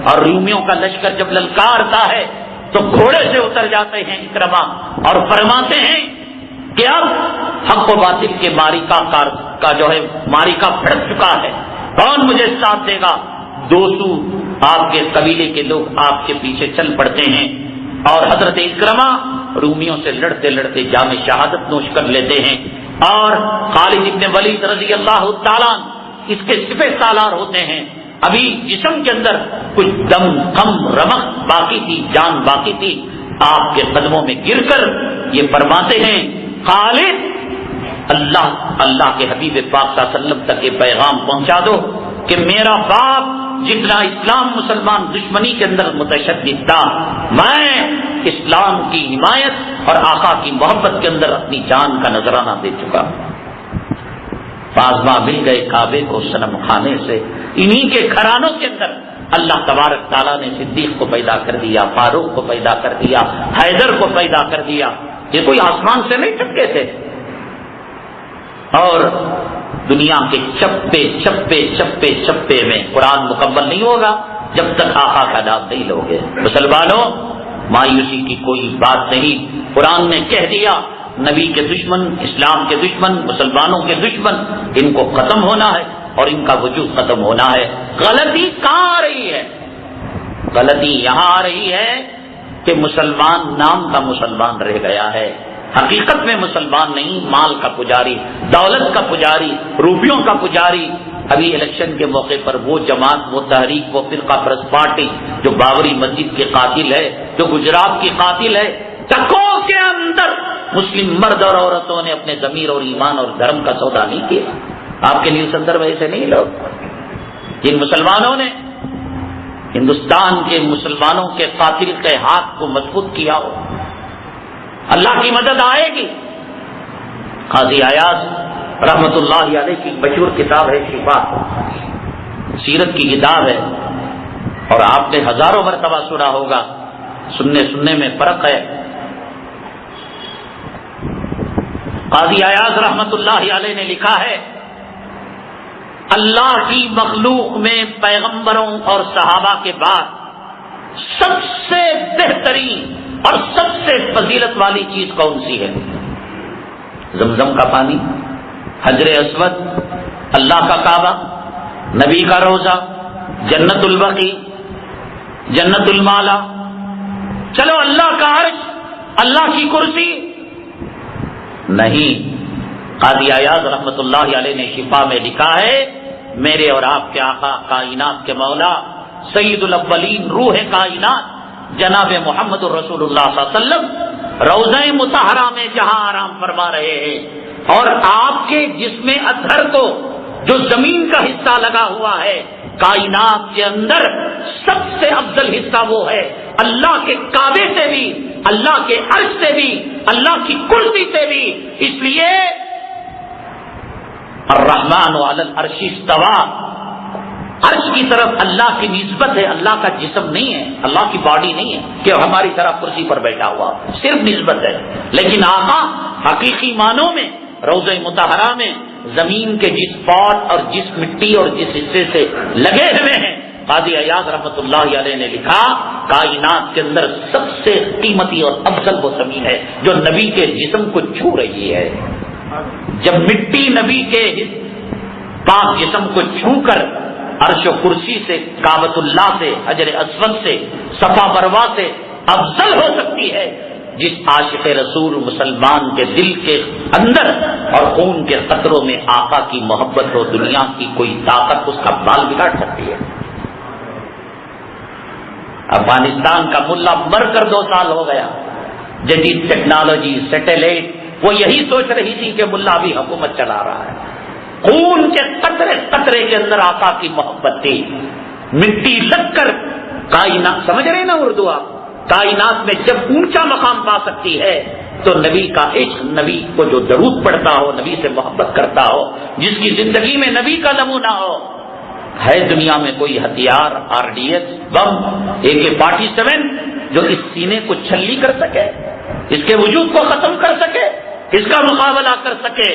اور رومیوں کا لشکر جب للکارتا ہے تو گھوڑے سے اتر جاتے ہیں اکرما اور فرماتے ہیں کہ اب حق و باطل کے کا جو ہے ماریکا بھڑک چکا ہے، کون مجھے ساتھ دے گا؟ 200 آپ کے قبیلے کے لوگ آپ کے پیچھے چل پڑتے ہیں، اور حضرت اکرما رومیوں سے لڑتے لڑتے جام شہادت نوش کر لیتے ہیں، اور خالد ابن ولید رضی اللہ تعالیٰ اس کے سپہ سالار ہوتے ہیں۔ ابھی جسم کے اندر کچھ دم خم رمق باقی تھی، جان باقی تھی، آپ کے قدموں میں گر کر یہ فرماتے ہیں خالد اللہ کے حبیب پاک صلی اللہ علیہ وسلم تک یہ پیغام پہنچا دو کہ میرا باپ جتنا اسلام مسلمان دشمنی کے اندر متشدد تھا، میں اسلام کی حمایت اور آقا کی محبت کے اندر اپنی جان کا نذرانہ دے چکا۔ بازواں مل گئے کعبے کو صنم خانے سے، انہی کے گھرانوں کے اندر اللہ تبارک تعالیٰ نے صدیق کو پیدا کر دیا، فاروق کو پیدا کر دیا، حیدر کو پیدا کر دیا۔ یہ کوئی آسمان سے نہیں ٹپکے تھے، اور دنیا کے چپے چپے چپے چپے میں قرآن مکمل نہیں ہوگا جب تک آقا کا نام نہیں لوگے۔ مسلمانوں، مایوسی کی کوئی بات نہیں، قرآن نے کہہ دیا نبی کے دشمن، اسلام کے دشمن، مسلمانوں کے دشمن، ان کو ختم ہونا ہے اور ان کا وجود ختم ہونا ہے۔ غلطی کہاں آ رہی ہے؟ غلطی یہاں آ رہی ہے کہ مسلمان نام کا مسلمان رہ گیا ہے، حقیقت میں مسلمان نہیں، مال کا پجاری، دولت کا پجاری، روپیوں کا پجاری۔ ابھی الیکشن کے موقع پر وہ جماعت، وہ تحریک، وہ فرقہ پرست پارٹی جو بابری مسجد کے قاتل ہے، جو گجرات کی قاتل ہے، ٹکوں کے اندر مسلم مرد اور عورتوں نے اپنے ضمیر اور ایمان اور دھرم کا سودا نہیں کیا۔ آپ کے نیل سندر میں ایسے نہیں لوگ، جن مسلمانوں نے ہندوستان کے مسلمانوں کے قاتل کے ہاتھ کو مضبوط کیا ہو، اللہ کی مدد آئے گی۔ قاضی ایاز رحمت اللہ علیہ کی مشہور کتاب ہے شفا، سیرت کی کتاب ہے، اور آپ نے ہزاروں مرتبہ سنا ہوگا، سننے میں فرق ہے۔ قاضی ایاز رحمت اللہ علیہ نے لکھا ہے، اللہ کی مخلوق میں پیغمبروں اور صحابہ کے بعد سب سے بہترین اور سب سے فضیلت والی چیز کون سی ہے؟ زمزم کا پانی، حجر اسود، اللہ کا کعبہ، نبی کا روزہ، جنت البقیع، جنت المالا، چلو اللہ کا عرش، اللہ کی کرسی نہیں۔ قاضی عیاض رحمت اللہ علیہ نے شفا میں لکھا ہے، میرے اور آپ کے آقا کائنات کے مولا سید الاولین روح کائنات جناب محمد الرسول اللہ صلی اللہ علیہ وسلم روضہ مطہرہ میں جہاں آرام فرما رہے ہیں، اور آپ کے جسم اطہر کو جو زمین کا حصہ لگا ہوا ہے، کائنات کے اندر سب سے افضل حصہ وہ ہے، اللہ کے کعبے سے بھی، اللہ کے عرش سے بھی، اللہ کی کرسی سے بھی۔ اس لیے الرحمن علی العرش استوى، عرش کی طرف اللہ کی نسبت ہے، اللہ کا جسم نہیں ہے، اللہ کی باڈی نہیں ہے کہ ہماری طرح کرسی پر بیٹھا ہوا، صرف نسبت ہے۔ لیکن آقا حقیقی معنوں میں روضہ مطہرہ میں زمین کے جس پاٹ اور جس مٹی اور جس حصے سے لگے ہوئے ہیں، قاضی عیاض رحمت اللہ علیہ نے لکھا کائنات کے اندر سب سے قیمتی اور افضل وہ زمین ہے جو نبی کے جسم کو چھو رہی ہے۔ جب مٹی نبی کے پاک جسم کو چھو کر عرش و کرسی سے، کعبۃ اللہ سے، حجر اسود سے، صفا مروہ سے افضل ہو سکتی ہے، جس عاشق رسول مسلمان کے دل کے اندر اور خون کے قطروں میں آقا کی محبت ہو، دنیا کی کوئی طاقت اس کا بال بگاڑ سکتی ہے۔ افغانستان کا ملا مر کر 2 سال ہو گیا، جدید ٹیکنالوجی، سیٹلائٹ، وہ یہی سوچ رہی تھی کہ ملا بھی حکومت چلا رہا ہے۔ خون کے قطرے قطرے کے اندر آقا کی محبت تھی، مٹی لگ کر کائنات، سمجھ رہے نا اردو آپ، کائنات میں جب اونچا مقام پا سکتی ہے تو نبی کا عشق، نبی کو جو درود پڑھتا ہو، نبی سے محبت کرتا ہو، جس کی زندگی میں نبی کا نمونہ ہو۔ ہے دنیا میں کوئی ہتھیار، RDS بم، AK-47 جو اس سینے کو چھلی کر سکے، اس کے وجود کو ختم کر سکے، اس کا مقابلہ کر سکے؟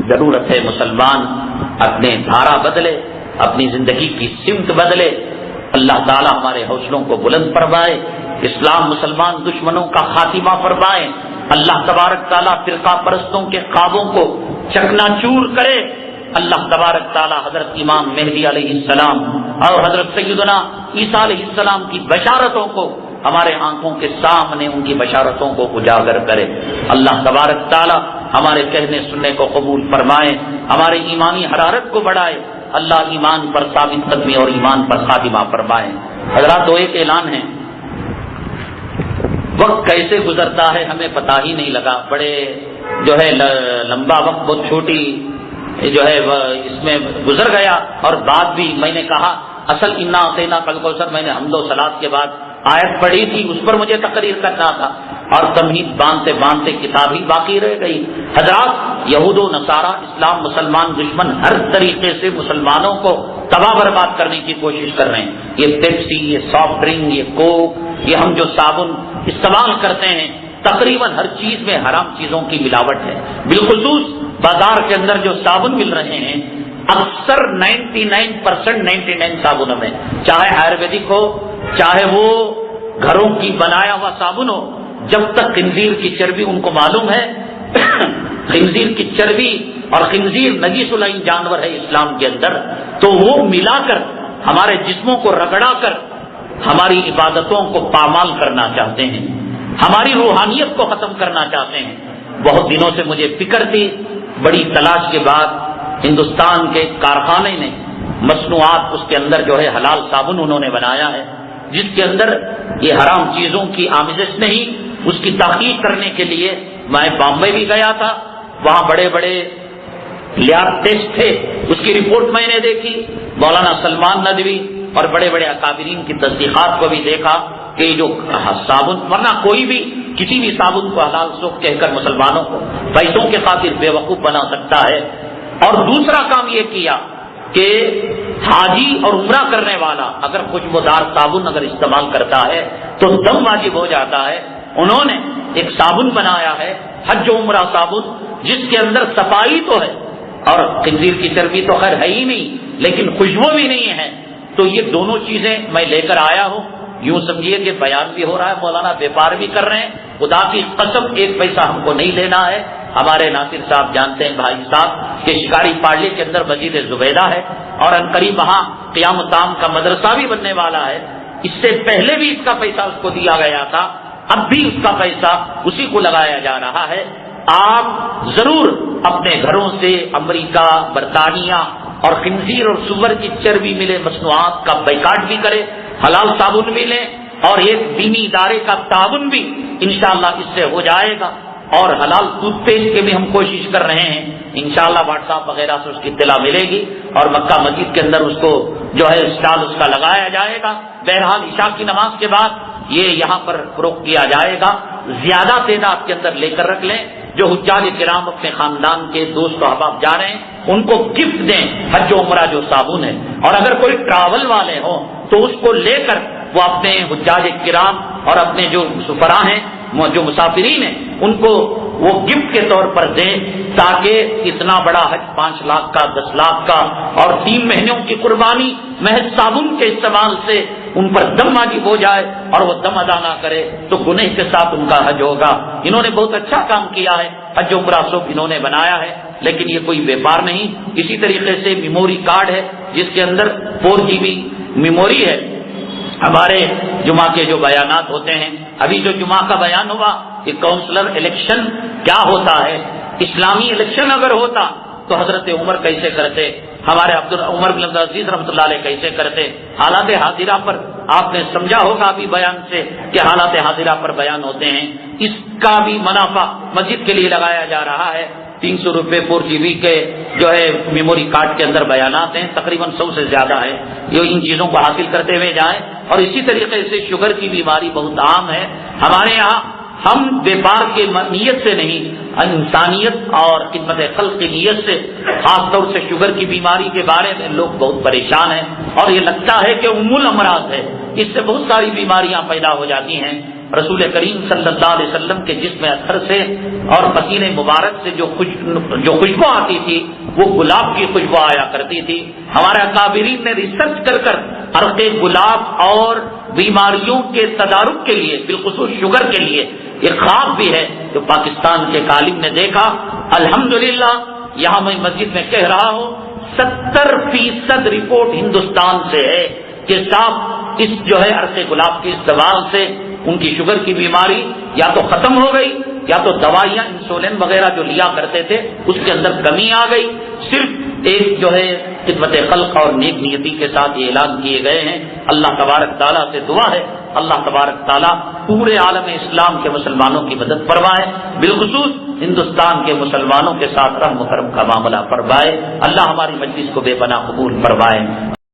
ضرورت ہے مسلمان اپنے دھارا بدلے، اپنی زندگی کی سمت بدلے۔ اللہ تعالی ہمارے حوصلوں کو بلند فرمائے، اسلام مسلمان دشمنوں کا خاتمہ فرمائے، اللہ تبارک تعالی فرقہ پرستوں کے خوابوں کو چکنا چور کرے، اللہ تبارک تعالی حضرت امام مہدی علیہ السلام اور حضرت سیدنا عیسیٰ علیہ السلام کی بشارتوں کو ہمارے آنکھوں کے سامنے ان کی بشارتوں کو اجاگر کرے۔ اللہ تبارک تعالی ہمارے کہنے سننے کو قبول فرمائے، ہمارے ایمانی حرارت کو بڑھائے، اللہ ایمان پر ثابت قدمی اور ایمان پر خاتمہ فرمائے۔ حضرات، تو ایک اعلان ہے، وقت کیسے گزرتا ہے ہمیں پتہ ہی نہیں لگا، بڑے جو ہے لمبا وقت بہت چھوٹی جو ہے اس میں گزر گیا، اور بات بھی میں نے کہا اصل انا اعطینا کل کوثر میں نے حمد و صلات کے بعد آیت پڑھی تھی، اس پر مجھے تقریر کرنا تھا، اور تمہید باندھتے باندھتے کتاب ہی باقی رہ گئی۔ حضرات، یہود و نصارہ، اسلام مسلمان دشمن ہر طریقے سے مسلمانوں کو تباہ برباد کرنے کی کوشش کر رہے ہیں۔ یہ پیپسی، یہ سافٹ ڈرنک، یہ کوک، یہ ہم جو صابن استعمال کرتے ہیں، تقریباً ہر چیز میں حرام چیزوں کی ملاوٹ ہے۔ بالخصوص بازار کے اندر جو صابن مل رہے ہیں، اکثر 99% صابنوں میں، چاہے آیورویدک ہو، چاہے وہ گھروں کی بنایا ہوا صابن ہو، جب تک خنزیر کی چربی ان کو معلوم ہے خنزیر کی چربی، اور خنزیر نجس العین جانور ہے اسلام کے اندر، تو وہ ملا کر ہمارے جسموں کو رگڑا کر ہماری عبادتوں کو پامال کرنا چاہتے ہیں، ہماری روحانیت کو ختم کرنا چاہتے ہیں۔ بہت دنوں سے مجھے فکر تھی، بڑی تلاش کے بعد ہندوستان کے کارخانے نے مصنوعات اس کے اندر جو ہے حلال صابن انہوں نے بنایا ہے، جس کے اندر یہ حرام چیزوں کی آمیزش نہیں۔ اس کی تحقیق کرنے کے لیے میں بامبے بھی گیا تھا، وہاں بڑے بڑے لیاب ٹیسٹ تھے، اس کی رپورٹ میں نے دیکھی، مولانا سلمان ندوی اور بڑے بڑے اکابرین کی تصدیقات کو بھی دیکھا کہ جو صابن، ورنہ کوئی بھی کسی بھی صابن کو حلال سوکھ کہہ کر مسلمانوں کو پیسوں کے خاطر بے وقوف بنا سکتا ہے۔ اور دوسرا کام یہ کیا کہ حاجی اور عمرہ کرنے والا اگر خوشبودار صابن اگر استعمال کرتا ہے تو دم واجب ہو جاتا ہے۔ انہوں نے ایک صابن بنایا ہے، حج و عمرہ صابن، جس کے اندر صفائی تو ہے اور خنزیر کی چربی تو خیر ہے ہی نہیں، لیکن خوشبو بھی نہیں ہے۔ تو یہ دونوں چیزیں میں لے کر آیا ہوں، یوں سمجھیے کہ بیان بھی ہو رہا ہے، مولانا بیپار بھی کر رہے ہیں، خدا کی قسم 1 پیسہ ہم کو نہیں لینا ہے، ہمارے ناصر صاحب جانتے ہیں بھائی صاحب کہ شکاری پاڑلے کے اندر مسجد زبیدہ ہے اور عنقریب وہاں قیام الطعام کا مدرسہ بھی بننے والا ہے. اس سے پہلے بھی اس کا پیسہ اس کو دیا گیا تھا, اب بھی اس کا پیسہ اسی کو لگایا جا رہا ہے. آپ ضرور اپنے گھروں سے امریکہ, برطانیہ اور خنزیر اور سور کی چربی ملے مصنوعات کا بائیکاٹ بھی کریں, حلال صابن بھی لیں اور ایک دینی ادارے کا تعاون بھی انشاءاللہ اس سے ہو جائے گا. اور حلال ٹوتھ پیسٹ کی بھی ہم کوشش کر رہے ہیں, انشاءاللہ واٹس ایپ وغیرہ سے اس کی اطلاع ملے گی اور مکہ مسجد کے اندر اس کو جو ہے اسٹال اس کا لگایا جائے گا. بہرحال عشاء کی نماز کے بعد یہ یہاں پر فروخت کیا جائے گا. زیادہ تعداد کے اندر لے کر رکھ لیں. جو حجاج کرام اپنے خاندان کے دوست و احباب جا رہے ہیں ان کو گفٹ دیں حج و عمرہ جو صابن ہے, اور اگر کوئی ٹراول والے ہوں تو اس کو لے کر وہ اپنے حجاج کرام اور اپنے جو سفراء ہیں, جو مسافرین ہیں, ان کو وہ گفٹ کے طور پر دیں تاکہ اتنا بڑا حج 5 لاکھ کا, 10 لاکھ کا اور 3 مہینوں کی قربانی محض صابن کے استعمال سے ان پر دم واجب ہو جائے اور وہ دم ادا نہ کرے تو گناہ کے ساتھ ان کا حج ہوگا. انہوں نے بہت اچھا کام کیا ہے, حج عمرہ سب انہوں نے بنایا ہے, لیکن یہ کوئی بیپار نہیں. اسی طریقے سے میموری کارڈ ہے جس کے اندر 4 GB میموری ہے. ہمارے جمعہ کے جو بیانات ہوتے ہیں, ابھی جو جمعہ کا بیان ہوا کہ کونسلر الیکشن کیا ہوتا ہے, اسلامی الیکشن اگر ہوتا تو حضرت عمر کیسے کرتے, ہمارے عمر بن عبدالعزیز رحمۃ اللہ علیہ کیسے کرتے. حالات حاضرہ پر آپ نے سمجھا ہوگا ابھی بیان سے کہ حالات حاضرہ پر بیان ہوتے ہیں. اس کا بھی منافع مسجد کے لیے لگایا جا رہا ہے. 300 روپے 4 GB کے جو ہے میموری کارڈ کے اندر بیانات ہیں, تقریباً 100 سے زیادہ ہے. یہ ان چیزوں کو حاصل کرتے ہوئے جائیں. اور اسی طریقے سے شوگر کی بیماری بہت عام ہے ہمارے یہاں. ہم بیپار کی نیت سے نہیں, انسانیت اور خدمت خلق کی نیت سے, خاص طور سے شوگر کی بیماری کے بارے میں لوگ بہت پریشان ہیں اور یہ لگتا ہے کہ ام الامراض ہے, اس سے بہت ساری بیماریاں پیدا ہو جاتی ہیں. رسول کریم صلی اللہ علیہ وسلم کے جسم اثر سے اور پسینے مبارک سے جو خوشبو آتی تھی وہ گلاب کی خوشبو آیا کرتی تھی. ہمارے اکابرین نے ریسرچ کر عرق گلاب اور بیماریوں کے تدارک کے لیے, بالخصوص شوگر کے لیے, ایک خواب بھی ہے جو پاکستان کے عالم نے دیکھا. الحمدللہ یہاں میں مسجد میں کہہ رہا ہوں 70% رپورٹ ہندوستان سے ہے کہ صاحب اس جو ہے عرق گلاب کے استعمال سے ان کی شوگر کی بیماری یا تو ختم ہو گئی یا تو دوائیاں انسولین وغیرہ جو لیا کرتے تھے اس کے اندر کمی آ گئی. صرف ایک جو ہے خدمت خلق اور نیک نیتی کے ساتھ یہ اعلان کیے گئے ہیں. اللہ تبارک تعالیٰ سے دعا ہے اللہ تبارک تعالیٰ پورے عالم اسلام کے مسلمانوں کی مدد فرمائے, بالخصوص ہندوستان کے مسلمانوں کے ساتھ رحم و کرم کا معاملہ فرمائے. اللہ ہماری مجلس کو بے پناہ قبول فرمائے.